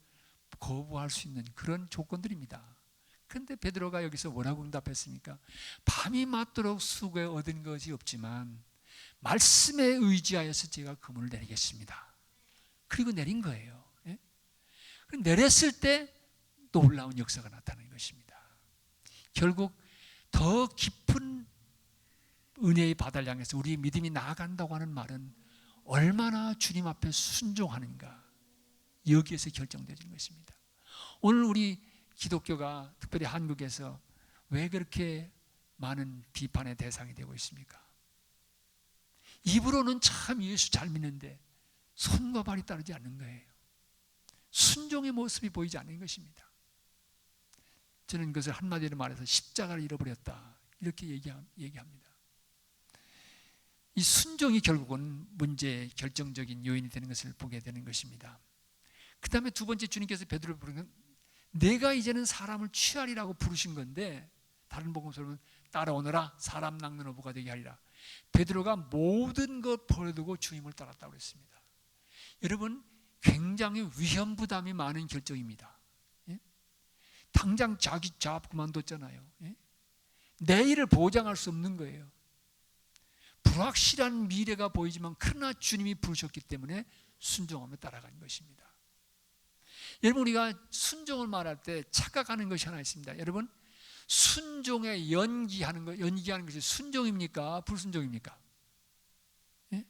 거부할 수 있는 그런 조건들입니다. 그런데 베드로가 여기서 뭐라고 응답했습니까? 밤이 맞도록 수고에 얻은 것이 없지만 말씀에 의지하여서 제가 그물을 내리겠습니다. 그리고 내린 거예요. 예? 내렸을 때 놀라운 역사가 나타나는 것입니다. 결국 더 깊은 은혜의 바다를 향해서 우리의 믿음이 나아간다고 하는 말은 얼마나 주님 앞에 순종하는가, 여기에서 결정되어지는 것입니다. 오늘 우리 기독교가, 특별히 한국에서 왜 그렇게 많은 비판의 대상이 되고 있습니까? 입으로는 참 예수 잘 믿는데 손과 발이 따르지 않는 거예요. 순종의 모습이 보이지 않는 것입니다. 저는 그것을 한마디로 말해서 십자가를 잃어버렸다, 이렇게 얘기합니다. 이 순종이 결국은 문제의 결정적인 요인이 되는 것을 보게 되는 것입니다. 그 다음에 두 번째, 주님께서 베드로를 부르는 건, 내가 이제는 사람을 취하리라고 부르신 건데, 다른 복음서로는 따라오너라, 사람 낚는 어부가 되게 하리라. 베드로가 모든 것 버려두고 주님을 따랐다고 했습니다. 여러분, 굉장히 위험 부담이 많은 결정입니다. 예? 당장 자기 잡 그만뒀잖아요. 예? 내일을 보장할 수 없는 거예요. 불확실한 미래가 보이지만 그러나 주님이 부르셨기 때문에 순종하며 따라간 것입니다. 여러분, 우리가 순종을 말할 때 착각하는 것이 하나 있습니다. 여러분, 순종에 연기하는 것이 순종입니까? 불순종입니까? 예?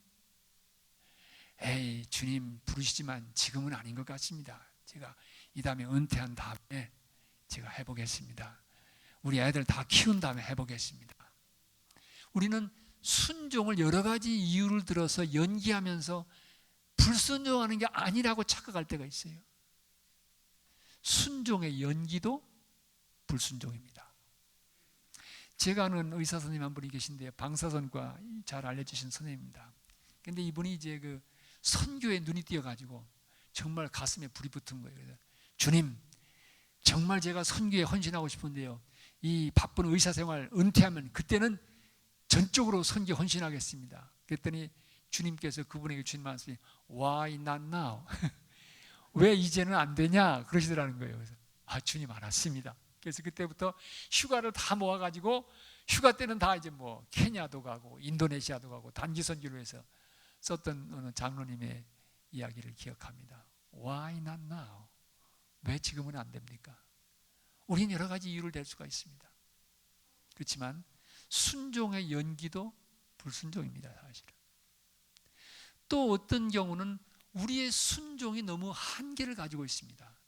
에이, 주님 부르시지만 지금은 아닌 것 같습니다. 제가 이 다음에 은퇴한 다음에 제가 해보겠습니다. 우리 애들 다 키운 다음에 해보겠습니다. 우리는 순종을 여러 가지 이유를 들어서 연기하면서 불순종하는 게 아니라고 착각할 때가 있어요. 순종의 연기도 불순종입니다. 제가 아는 의사 선생님 한 분이 계신데요, 방사선과 잘 알려주신 선생님입니다. 근데 이분이 이제 그 선교에 눈이 띄어가지고 정말 가슴에 불이 붙은 거예요. 그래서 주님, 정말 제가 선교에 헌신하고 싶은데요, 이 바쁜 의사 생활 은퇴하면 그때는 전적으로 선교 헌신하겠습니다. 그랬더니 주님께서 그분에게 주신 말씀이 Why not now? 왜 이제는 안 되냐? 그러시더라는 거예요. 그래서 주님 알았습니다. 그래서 그때부터 휴가를 다 모아가지고 휴가 때는 다 이제 뭐 케냐도 가고 인도네시아도 가고 단기 선교를 해서 썼던 어느 장로님의 이야기를 기억합니다. Why not now? 왜 지금은 안 됩니까? 우리는 여러 가지 이유를 댈 수가 있습니다. 그렇지만 순종의 연기도 불순종입니다, 사실은. 또 어떤 경우는 우리의 순종이 너무 한계를 가지고 있습니다.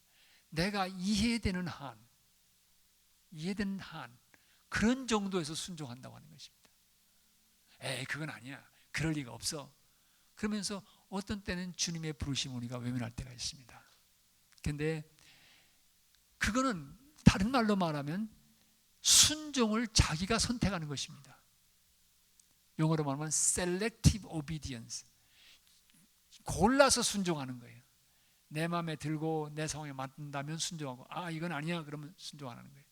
내가 이해되는 한, 그런 정도에서 순종한다고 하는 것입니다. 에이, 그건 아니야. 그럴 리가 없어. 그러면서 어떤 때는 주님의 부르심을 우리가 외면할 때가 있습니다. 그런데 그거는 다른 말로 말하면 순종을 자기가 선택하는 것입니다. 영어로 말하면 selective obedience. 골라서 순종하는 거예요. 내 마음에 들고 내 상황에 맞는다면 순종하고, 이건 아니야 그러면 순종 안 하는 거예요.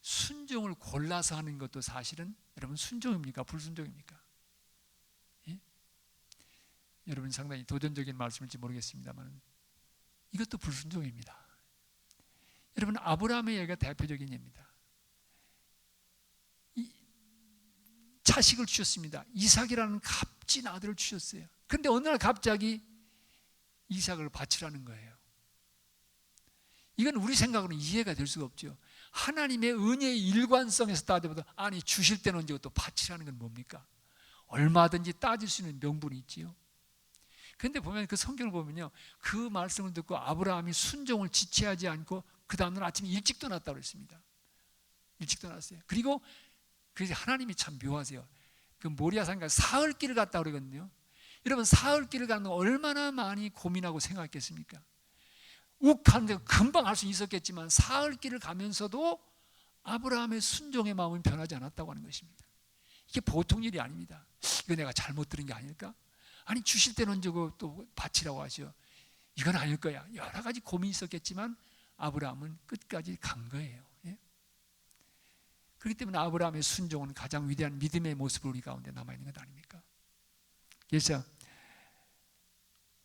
순종을 골라서 하는 것도 사실은 여러분 순종입니까? 불순종입니까? 예? 여러분 상당히 도전적인 말씀일지 모르겠습니다만 이것도 불순종입니다. 여러분, 아브라함의 얘기가 대표적인 예입니다. 자식을 주셨습니다. 이삭이라는 값진 아들을 주셨어요. 그런데 어느 날 갑자기 이삭을 바치라는 거예요. 이건 우리 생각으로는 이해가 될 수가 없죠. 하나님의 은혜의 일관성에서 따져보다 주실 때는 언제 또 바치라는 건 뭡니까? 얼마든지 따질 수 있는 명분이 있지요. 그런데 보면 그 성경을 보면요, 그 말씀을 듣고 아브라함이 순종을 지체하지 않고 그 다음날 아침에 일찍 떠났다고 했습니다. 일찍 떠났어요. 그리고 그래서 하나님이 참 묘하세요. 그 모리아산가 사흘길을 갔다 그러거든요. 여러분, 사흘길을 가는 거 얼마나 많이 고민하고 생각했겠습니까? 욱하는데 금방 할 수 있었겠지만 사흘길을 가면서도 아브라함의 순종의 마음은 변하지 않았다고 하는 것입니다. 이게 보통 일이 아닙니다. 이거 내가 잘못 들은 게 아닐까? 주실 때는 언제 또 바치라고 하죠. 이건 아닐 거야. 여러 가지 고민이 있었겠지만 아브라함은 끝까지 간 거예요. 예? 그렇기 때문에 아브라함의 순종은 가장 위대한 믿음의 모습을 우리 가운데 남아있는 것 아닙니까? 그래서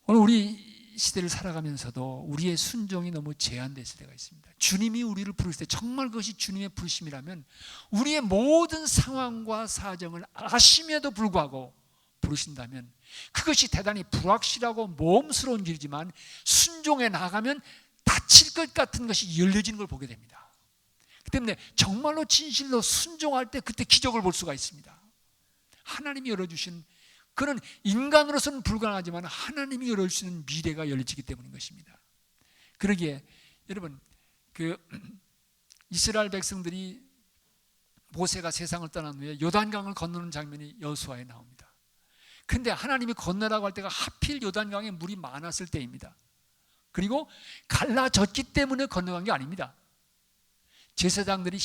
오늘 우리 시대를 살아가면서도 우리의 순종이 너무 제한됐을 때가 있습니다. 주님이 우리를 부르실 때 정말 그것이 주님의 부르심이라면 우리의 모든 상황과 사정을 아심에도 불구하고 부르신다면 그것이 대단히 불확실하고 모험스러운 길이지만 순종해 나가면 다칠 것 같은 것이 열려지는 걸 보게 됩니다. 그 때문에 정말로 진실로 순종할 때 그때 기적을 볼 수가 있습니다. 하나님이 열어주신, 그는 인간으로서는 불가능하지만 하나님이 열어주시는 미래가 열리기 때문인 것입니다. 그러기에 여러분, 이스라엘 백성들이 모세가 세상을 떠난 후에 요단강을 건너는 장면이 여호수아에 나옵니다. 근데 하나님이 건너라고 할 때가 하필 요단강에 물이 많았을 때입니다. 그리고 갈라졌기 때문에 건너간 게 아닙니다. 제사장들이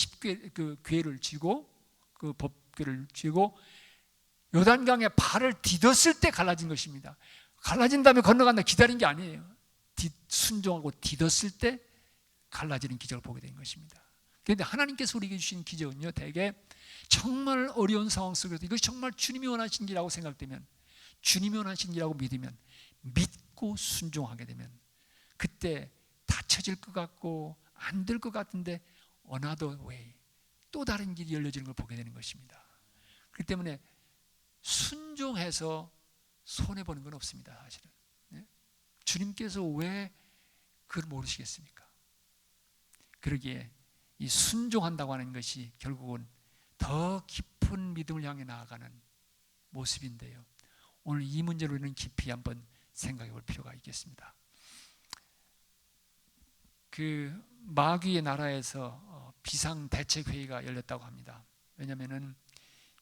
궤를 쥐고 그 법궤를 쥐고 요단강에 발을 디뎠을 때 갈라진 것입니다. 갈라진 다음에 건너간다 기다린 게 아니에요. 순종하고 디뎠을 때 갈라지는 기적을 보게 된 것입니다. 그런데 하나님께서 우리에게 주신 기적은요, 대개 정말 어려운 상황 속에서 이것이 정말 주님이 원하신 길이라고 생각되면, 주님이 원하신 길이라고 믿으면, 믿고 순종하게 되면 그때 닫혀질 것 같고 안 될 것 같은데 another way, 또 다른 길이 열려지는 걸 보게 되는 것입니다. 그렇기 때문에 순종해서 손해보는 건 없습니다. 사실은. 네? 주님께서 왜 그걸 모르시겠습니까? 그러기에 이 순종한다고 하는 것이 결국은 더 깊은 믿음을 향해 나아가는 모습인데요. 오늘 이 문제로 우리는 깊이 한번 생각해 볼 필요가 있겠습니다. 그 마귀의 나라에서 비상대책회의가 열렸다고 합니다. 왜냐하면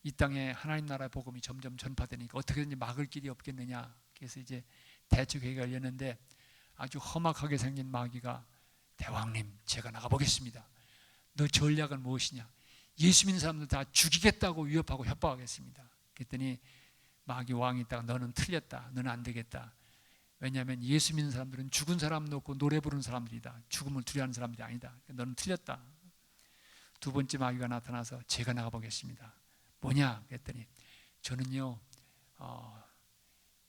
이 땅에 하나님 나라의 복음이 점점 전파되니까 어떻게든지 막을 길이 없겠느냐. 그래서 이제 대책회의가 열렸는데 아주 험악하게 생긴 마귀가 대왕님, 제가 나가보겠습니다. 너 전략은 무엇이냐? 예수 믿는 사람들 다 죽이겠다고 위협하고 협박하겠습니다. 그랬더니 마귀 왕이 있다가 너는 틀렸다. 너는 안 되겠다. 왜냐하면 예수 믿는 사람들은 죽은 사람 놓고 노래 부르는 사람들이다. 죽음을 두려워하는 사람들이 아니다. 너는 틀렸다. 두 번째 마귀가 나타나서 제가 나가보겠습니다. 뭐냐? 그랬더니 저는요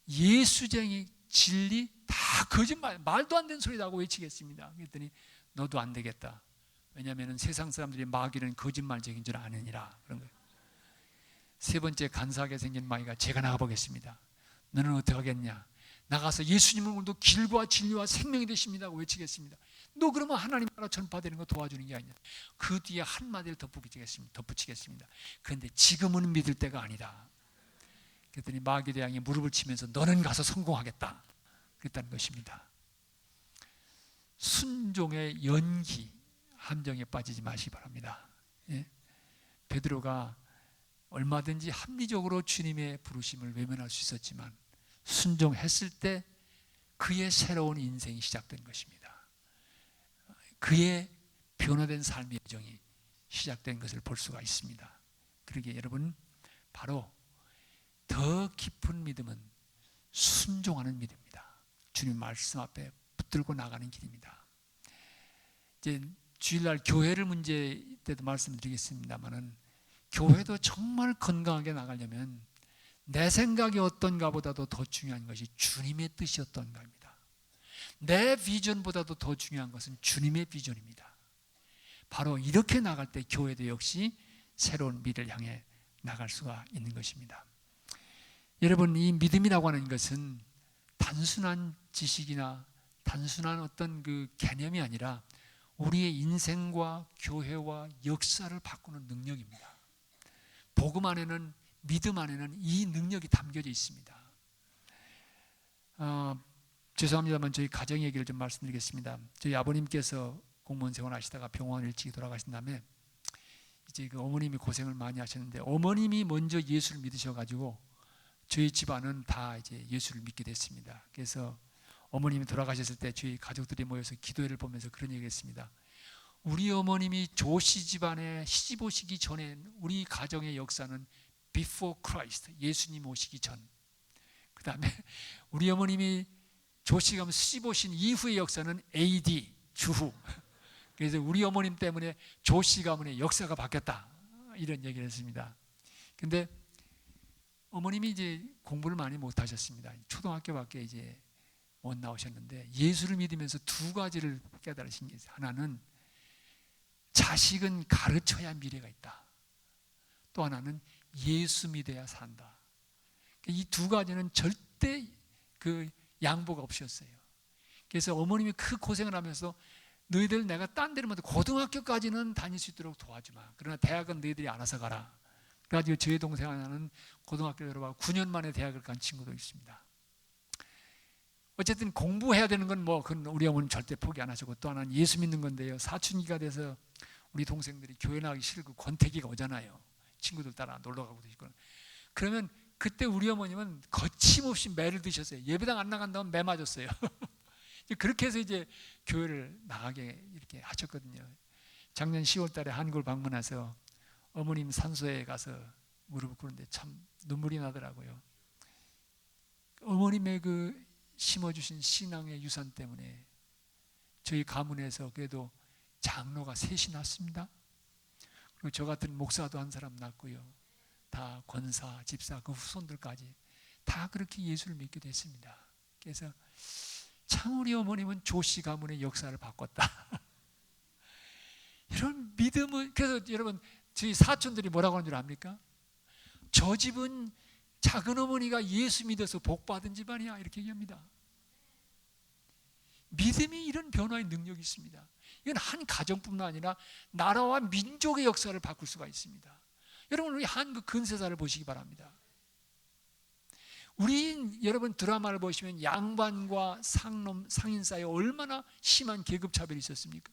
예수쟁이 진리 다 거짓말, 말도 안 되는 소리라고 외치겠습니다. 그랬더니 너도 안 되겠다. 왜냐하면 세상 사람들이 마귀는 거짓말쟁인 줄 아느니라. 그런 거예요. 세 번째 간사하게 생긴 마귀가 제가 나가보겠습니다. 너는 어떻게 하겠냐? 나가서 예수님은 오늘도 길과 진리와 생명이 되십니다고 외치겠습니다. 너 그러면 하나님 나라 전파되는 거 도와주는 게 아니냐. 그 뒤에 한마디를 덧붙이겠습니다. 그런데 지금은 믿을 때가 아니다. 그랬더니 마귀 대왕이 무릎을 치면서 너는 가서 성공하겠다. 그랬다는 것입니다. 순종의 연기, 함정에 빠지지 마시기 바랍니다. 예? 베드로가 얼마든지 합리적으로 주님의 부르심을 외면할 수 있었지만 순종했을 때 그의 새로운 인생이 시작된 것입니다. 그의 변화된 삶의 여정이 시작된 것을 볼 수가 있습니다. 그러기에 여러분, 바로 더 깊은 믿음은 순종하는 믿음입니다. 주님 말씀 앞에 붙들고 나가는 길입니다. 이제 주일날 교회를 문제 때도 말씀드리겠습니다만은 교회도 정말 건강하게 나가려면 내 생각이 어떤가 보다도 더 중요한 것이 주님의 뜻이 어떤가입니다. 내 비전보다도 더 중요한 것은 주님의 비전입니다. 바로 이렇게 나갈 때 교회도 역시 새로운 미래를 향해 나갈 수가 있는 것입니다. 여러분, 이 믿음이라고 하는 것은 단순한 지식이나 단순한 어떤 그 개념이 아니라 우리의 인생과 교회와 역사를 바꾸는 능력입니다. 복음 안에는, 믿음 안에는 이 능력이 담겨져 있습니다. 죄송합니다만 저희 가정 얘기를 좀 말씀드리겠습니다. 저희 아버님께서 공무원 생활 하시다가 병원 일찍 돌아가신 다음에 이제 그 어머님이 고생을 많이 하셨는데 어머님이 먼저 예수를 믿으셔가지고 저희 집안은 다 이제 예수를 믿게 됐습니다. 그래서 어머님이 돌아가셨을 때 저희 가족들이 모여서 기도회를 보면서 그런 얘기했습니다. 우리 어머님이 조씨 집안에 시집 오시기 전에 우리 가정의 역사는 before Christ, 예수님 오시기 전. 그 다음에 우리 어머님이 조씨가 시집 오신 이후의 역사는 AD, 주후. 그래서 우리 어머님 때문에 조씨 가문의 역사가 바뀌었다. 이런 얘기를 했습니다. 근데 어머님이 이제 공부를 많이 못 하셨습니다. 초등학교밖에 이제 못 나오셨는데 예수를 믿으면서 두 가지를 깨달으신 게 있어요. 하나는 자식은 가르쳐야 미래가 있다. 또 하나는 예수 믿어야 산다. 이 두 가지는 절대 그 양보가 없었어요. 그래서 어머님이 그 고생을 하면서 너희들 내가 딴 데를 못 고등학교까지는 다닐 수 있도록 도와주마. 그러나 대학은 너희들이 알아서 가라. 그래가지고 저희 동생 하나는 고등학교 들어가고 9년 만에 대학을 간 친구도 있습니다. 어쨌든 공부해야 되는 건 뭐 그건 우리 어머니는 절대 포기 안 하시고 또 하나는 예수 믿는 건데요. 사춘기가 돼서 우리 동생들이 교회 나가기 싫고 권태기가 오잖아요. 친구들 따라 놀러 가고도 있고. 그러면 그때 우리 어머님은 거침없이 매를 드셨어요. 예배당 안 나간다면 매 맞았어요. 그렇게 해서 이제 교회를 나가게 이렇게 하셨거든요. 작년 10월 달에 한국을 방문해서 어머님 산소에 가서 무릎을 꿇는데 참 눈물이 나더라고요. 어머님의 그 심어주신 신앙의 유산 때문에 저희 가문에서 그래도 장로가 셋이 났습니다. 그리고 저 같은 목사도 한 사람 났고요. 다 권사, 집사, 그 후손들까지 다 그렇게 예수를 믿게 됐습니다. 그래서 참 우리 어머님은 조씨 가문의 역사를 바꿨다. 이런 믿음은, 그래서 여러분 저희 사촌들이 뭐라고 하는 줄 압니까? 저 집은 작은 어머니가 예수 믿어서 복 받은 집안이야 이렇게 얘기합니다. 믿음이 이런 변화의 능력이 있습니다. 이건 한 가정뿐만 아니라 나라와 민족의 역사를 바꿀 수가 있습니다. 여러분 우리 한국 근세사를 보시기 바랍니다. 여러분 드라마를 보시면 양반과 상인 사이에 얼마나 심한 계급차별이 있었습니까?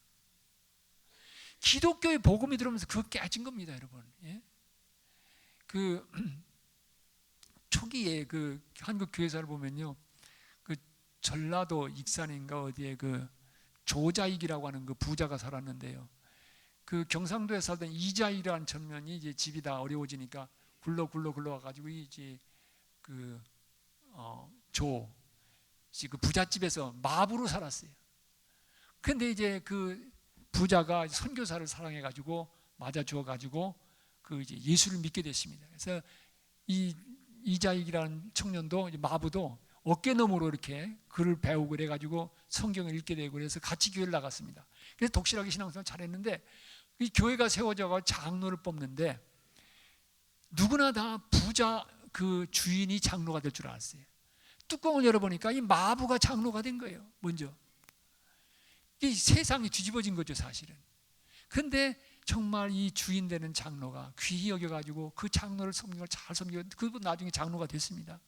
기독교의 복음이 들어오면서 그거 깨진 겁니다, 여러분. 예? 초기에 한국 교회사를 보면요, 전라도 익산인가 어디에 조자익이라고 하는 부자가 살았는데요. 경상도에 살던 이자익이라는 청년이 이제 집이 다 어려워지니까 굴러가가지고 이제 부잣집에서 마부로 살았어요. 근데 이제 부자가 선교사를 사랑해가지고 맞아 주어가지고 이제 예수를 믿게 됐습니다. 그래서 이자익이라는 청년도 마부도 어깨너머로 이렇게 글을 배우고 그래가지고 성경을 읽게 되고 그래서 같이 교회를 나갔습니다. 그래서 독실하게 신앙생활 잘했는데 이 교회가 세워져가 장로를 뽑는데 누구나 다 부자 주인이 장로가 될 줄 알았어요. 뚜껑을 열어보니까 이 마부가 장로가 된 거예요. 먼저 이 세상이 뒤집어진 거죠, 사실은. 그런데 정말 이 주인 되는 장로가 귀히 여겨가지고 그 장로를 섬기는 걸 잘 섬기고 그분 나중에 장로가 됐습니다.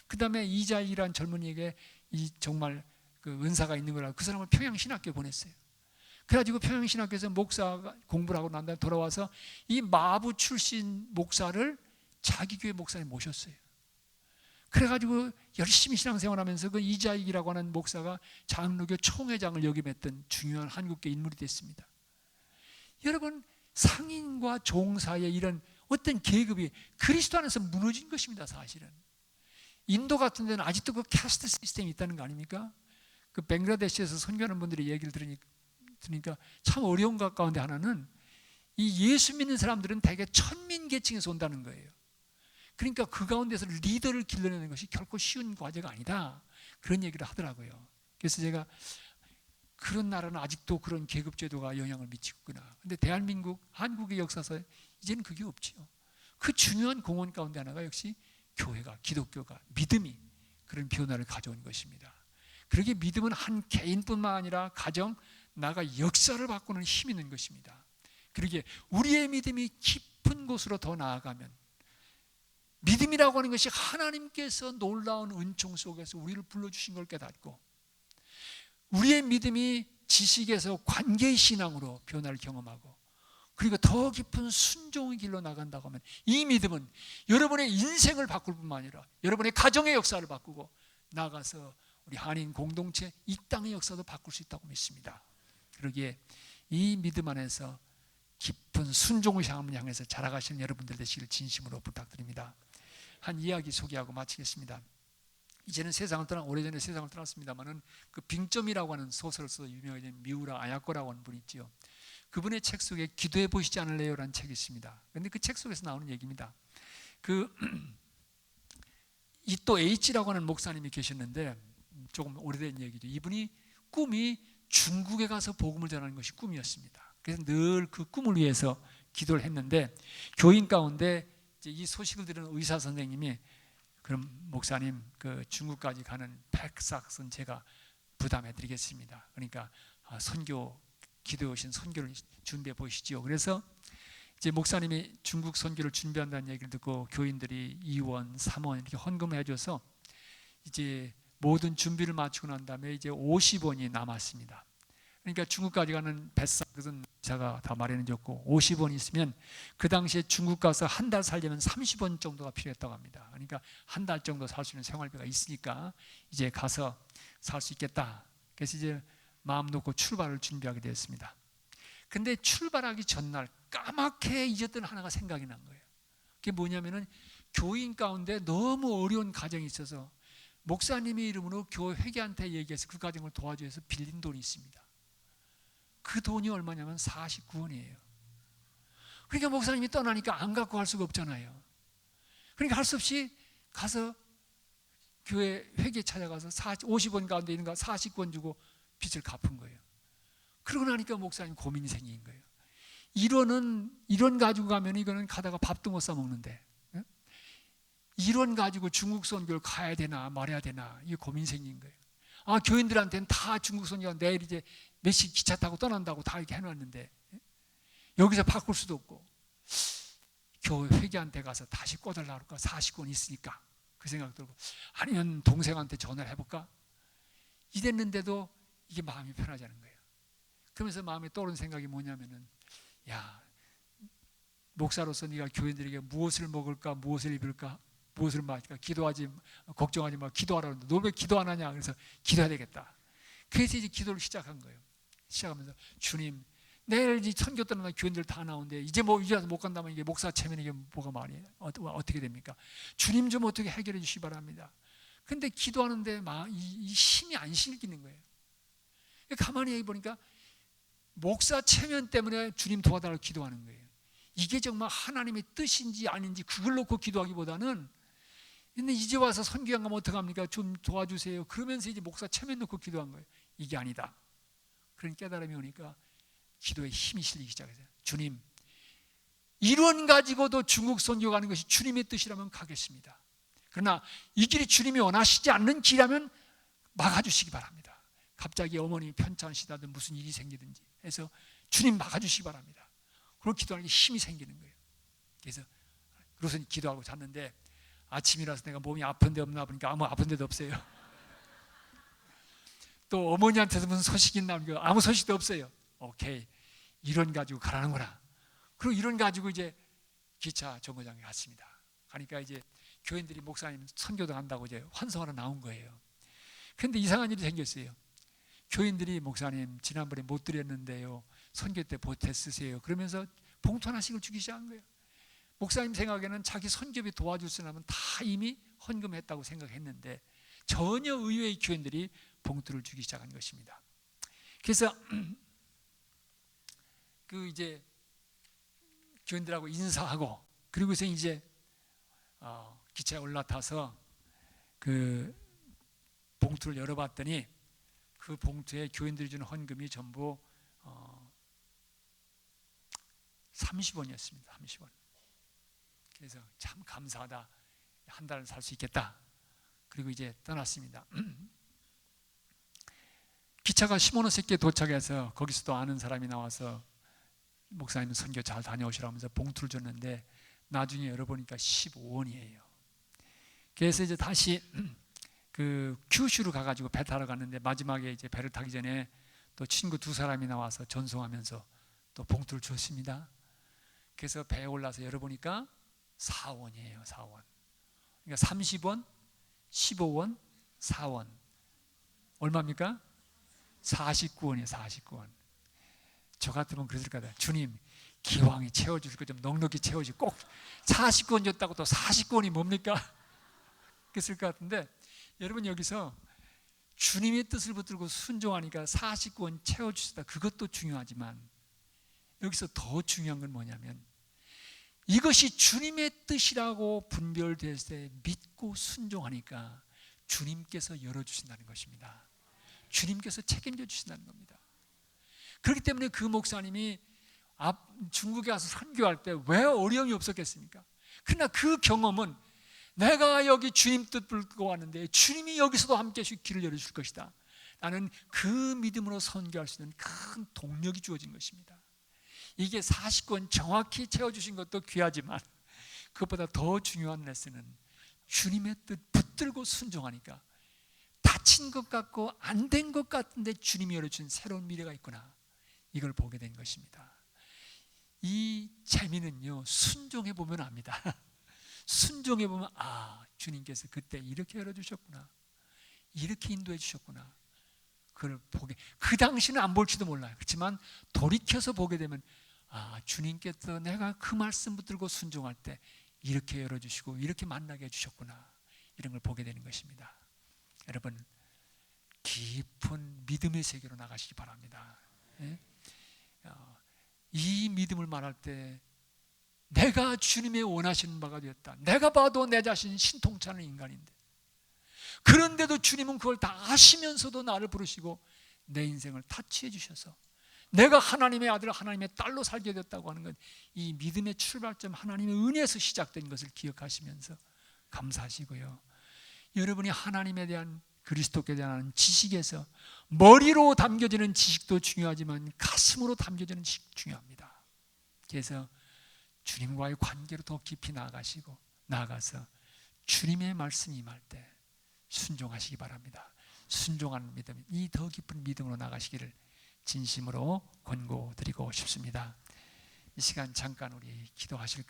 그 다음에 이자익이라는 젊은이에게 정말 은사가 있는 걸 알고 그 사람을 평양신학교에 보냈어요. 그래가지고 평양신학교에서 목사가 공부를 하고 난 다음에 돌아와서 이 마부 출신 목사를 자기 교회 목사님 모셨어요. 그래가지고 열심히 신앙생활하면서 이자익이라고 하는 목사가 장로교 총회장을 역임했던 중요한 한국계 인물이 됐습니다. 여러분, 상인과 종 사이의 이런 어떤 계급이 그리스도 안에서 무너진 것입니다, 사실은. 인도 같은 데는 아직도 캐스트 시스템이 있다는 거 아닙니까? 벵글라데시에서 선교하는 분들이 얘기를 들으니까 참 어려운 것 가운데 하나는 이 예수 믿는 사람들은 대개 천민 계층에서 온다는 거예요. 그러니까 그 가운데서 리더를 길러내는 것이 결코 쉬운 과제가 아니다, 그런 얘기를 하더라고요. 그래서 제가 그런 나라는 아직도 그런 계급제도가 영향을 미치고 있구나. 근데 대한민국, 한국의 역사서에 이제는 그게 없지요. 그 중요한 공헌 가운데 하나가 역시 교회가, 기독교가, 믿음이 그런 변화를 가져온 것입니다. 그러기에 믿음은 한 개인뿐만 아니라 가정, 나가 역사를 바꾸는 힘이 있는 것입니다. 그러기에 우리의 믿음이 깊은 곳으로 더 나아가면, 믿음이라고 하는 것이 하나님께서 놀라운 은총 속에서 우리를 불러주신 걸 깨닫고, 우리의 믿음이 지식에서 관계의 신앙으로 변화를 경험하고, 그리고 더 깊은 순종의 길로 나간다고 하면 이 믿음은 여러분의 인생을 바꿀 뿐만 아니라 여러분의 가정의 역사를 바꾸고 나아가서 우리 한인 공동체, 이 땅의 역사도 바꿀 수 있다고 믿습니다. 그러기에 이 믿음 안에서 깊은 순종의 삶을 향해서 자라가시는 여러분들 되시길 진심으로 부탁드립니다. 한 이야기 소개하고 마치겠습니다. 이제는 세상을 오래전에 세상을 떠났습니다만은 빙점이라고 하는 소설을 써서 유명해진 미우라 아야코라고 하는 분이 있지요. 그분의 책 속에 기도해 보시지 않을래요? 라는 책이 있습니다. 그런데 그 책 속에서 나오는 얘기입니다. 이또 H라고 하는 목사님이 계셨는데 조금 오래된 얘기죠. 이분이 꿈이 중국에 가서 복음을 전하는 것이 꿈이었습니다. 그래서 늘 그 꿈을 위해서 기도를 했는데 교인 가운데 이제 이 소식을 들은 의사 선생님이 그럼 목사님 중국까지 가는 백삭은 제가 부담해 드리겠습니다. 그러니까 선교 기도해 오신 선교를 준비해 보시지요. 그래서 이제 목사님이 중국 선교를 준비한다는 얘기를 듣고 교인들이 2원, 3원 이렇게 헌금해 줘서 이제 모든 준비를 마치고 난 다음에 이제 50원이 남았습니다. 그러니까 중국까지 가는 뱃삭은 제가 다 마련해 줬고 50원이 있으면 그 당시에 중국 가서 한 달 살려면 30원 정도가 필요했다고 합니다. 그러니까 한 달 정도 살 수 있는 생활비가 있으니까 이제 가서 살 수 있겠다. 그래서 이제 마음 놓고 출발을 준비하게 되었습니다. 근데 출발하기 전날 까맣게 잊었던 하나가 생각이 난 거예요. 그게 뭐냐면은 교인 가운데 너무 어려운 가정이 있어서 목사님의 이름으로 교회 회계한테 얘기해서 그 가정을 도와주기 위해서 빌린 돈이 있습니다. 그 돈이 얼마냐면 49원이에요. 그러니까 목사님이 떠나니까 안 갖고 갈 수가 없잖아요. 그러니까 할 수 없이 가서 교회 회계 찾아가서 50원 가운데 있는 거 49원 주고 빚을 갚은 거예요. 그러고 나니까 목사님 고민이 생긴 거예요. 1원 가지고 가면 이거는 가다가 밥도 못 사 먹는데 이론 가지고 중국 선교를 가야 되나 말아야 되나 이게 고민이 생긴 거예요. 교인들한테는 다 중국 선교가 내일 이제 몇 시 기차 타고 떠난다고 다 이렇게 해놨는데 여기서 바꿀 수도 없고 교회 회계한테 가서 다시 꿔달라 그럴까? 40권 있으니까 그 생각 들고, 아니면 동생한테 전화를 해볼까? 이랬는데도 이게 마음이 편하지 않은 거예요. 그러면서 마음에 떠오른 생각이 뭐냐면은, 야, 목사로서 네가 교인들에게 무엇을 먹을까, 무엇을 입을까, 무엇을 마실까, 기도하지, 걱정하지 마, 기도하라는데 너 왜 기도 안 하냐? 그래서 기도해야 되겠다. 그래서 이제 기도를 시작한 거예요. 시작하면서, 주님, 내일 이 선교 떠나는 교인들 다 나오는데 이제 와서 못 간다면 이게 목사 체면 이게 뭐가 말이에요? 어떻게 됩니까? 주님 좀 어떻게 해결해 주시기 바랍니다. 근데 기도하는데 이 힘이 안 실기는 거예요. 가만히 보니까 목사 체면 때문에 주님 도와달라고 기도하는 거예요. 이게 정말 하나님의 뜻인지 아닌지 그걸 놓고 기도하기보다는, 근데 이제 와서 선교행 가면 어떡합니까? 좀 도와주세요. 그러면서 이제 목사 체면 놓고 기도한 거예요. 이게 아니다. 그런 깨달음이 오니까 기도에 힘이 실리기 시작했어요. 주님, 이론 가지고도 중국 선교 가는 것이 주님의 뜻이라면 가겠습니다. 그러나 이 길이 주님이 원하시지 않는 길이라면 막아주시기 바랍니다. 갑자기 어머님이 편찮으시다든 무슨 일이 생기든지 해서 주님 막아주시기 바랍니다. 그런 기도하는 게 힘이 생기는 거예요. 그래서 그것은 기도하고 잤는데 아침이라서 내가 몸이 아픈 데 없나 보니까 아무 아픈 데도 없어요. 또 어머니한테서 무슨 소식이 있나 보니까 아무 소식도 없어요. 오케이, 이론 가지고 가라는구나. 그리고 이론 가지고 이제 기차 정거장에 갔습니다. 가니까 이제 교인들이 목사님 선교도 한다고 이제 환송하러 나온 거예요. 그런데 이상한 일이 생겼어요. 교인들이 목사님 지난번에 못 드렸는데요, 선교 때 보태 쓰세요. 그러면서 봉투 하나씩을 주기 시작한 거예요. 목사님 생각에는 자기 선교비 도와줄 수 있으면 다 이미 헌금했다고 생각했는데 전혀 의외의 교인들이 봉투를 주기 시작한 것입니다. 그래서 이제 교인들하고 인사하고, 그리고서 이제 기차에 올라타서 그 봉투를 열어봤더니 그 봉투에 교인들이 주는 헌금이 전부 30원이었습니다. 30원. 그래서 참 감사하다. 한 달을 살 수 있겠다. 그리고 이제 떠났습니다. 기차가 시모노세키에 도착해서 거기서 또 아는 사람이 나와서 목사님 선교 잘 다녀오시라면서 봉투를 줬는데 나중에 열어보니까 15원이에요. 그래서 이제 다시 그 큐슈로 가가지고 배 타러 갔는데 마지막에 이제 배를 타기 전에 또 친구 두 사람이 나와서 전송하면서 또 봉투를 줬습니다. 그래서 배에 올라서 열어보니까 4원이에요. 4원. 그러니까 30원, 15원, 4원. 얼마입니까? 49원이에요. 49원. 저 같으면 그랬을 거다. 주님, 기왕이 채워줄 거 좀 넉넉히 채워주고 꼭 49원 줬다고 또 49원이 뭡니까? 그랬을 것 같은데, 여러분 여기서 주님의 뜻을 붙들고 순종하니까 49원 채워주시다. 그것도 중요하지만 여기서 더 중요한 건 뭐냐면, 이것이 주님의 뜻이라고 분별될 때 믿고 순종하니까 주님께서 열어주신다는 것입니다. 주님께서 책임져 주신다는 겁니다. 그렇기 때문에 그 목사님이 중국에 가서 선교할 때 왜 어려움이 없었겠습니까? 그러나 그 경험은 내가 여기 주님 뜻 불고 왔는데 주님이 여기서도 함께 길을 열어줄 것이다. 나는 그 믿음으로 선교할 수 있는 큰 동력이 주어진 것입니다. 이게 40권 정확히 채워주신 것도 귀하지만 그것보다 더 중요한 레슨은 주님의 뜻 붙들고 순종하니까 다친 것 같고 안 된 것 같은데 주님이 열어준 새로운 미래가 있구나. 이걸 보게 된 것입니다. 이 재미는요, 순종해 보면 압니다. 순종해 보면 주님께서 그때 이렇게 열어주셨구나, 이렇게 인도해 주셨구나. 그걸 보게, 그 당시는 안 볼지도 몰라요. 그렇지만 돌이켜서 보게 되면 주님께서 내가 그 말씀 붙들고 순종할 때 이렇게 열어주시고 이렇게 만나게 해주셨구나, 이런 걸 보게 되는 것입니다. 여러분, 깊은 믿음의 세계로 나가시기 바랍니다. 예? 이 믿음을 말할 때 내가 주님의 원하시는 바가 되었다. 내가 봐도 내 자신 신통치 않은 인간인데, 그런데도 주님은 그걸 다 아시면서도 나를 부르시고 내 인생을 타치해 주셔서 내가 하나님의 아들, 하나님의 딸로 살게 됐다고 하는 건 이 믿음의 출발점 하나님의 은혜에서 시작된 것을 기억하시면서 감사하시고요. 여러분이 하나님에 대한, 그리스도께 대한 지식에서 머리로 담겨지는 지식도 중요하지만 가슴으로 담겨지는 지식 중요합니다. 그래서 주님과의 관계로 더 깊이 나아가서 주님의 말씀이 임할 때 순종하시기 바랍니다. 순종하는 믿음, 이 더 깊은 믿음으로 나가시기를 진심으로 권고드리고 싶습니다. 이 시간 잠깐 우리 기도하실까요?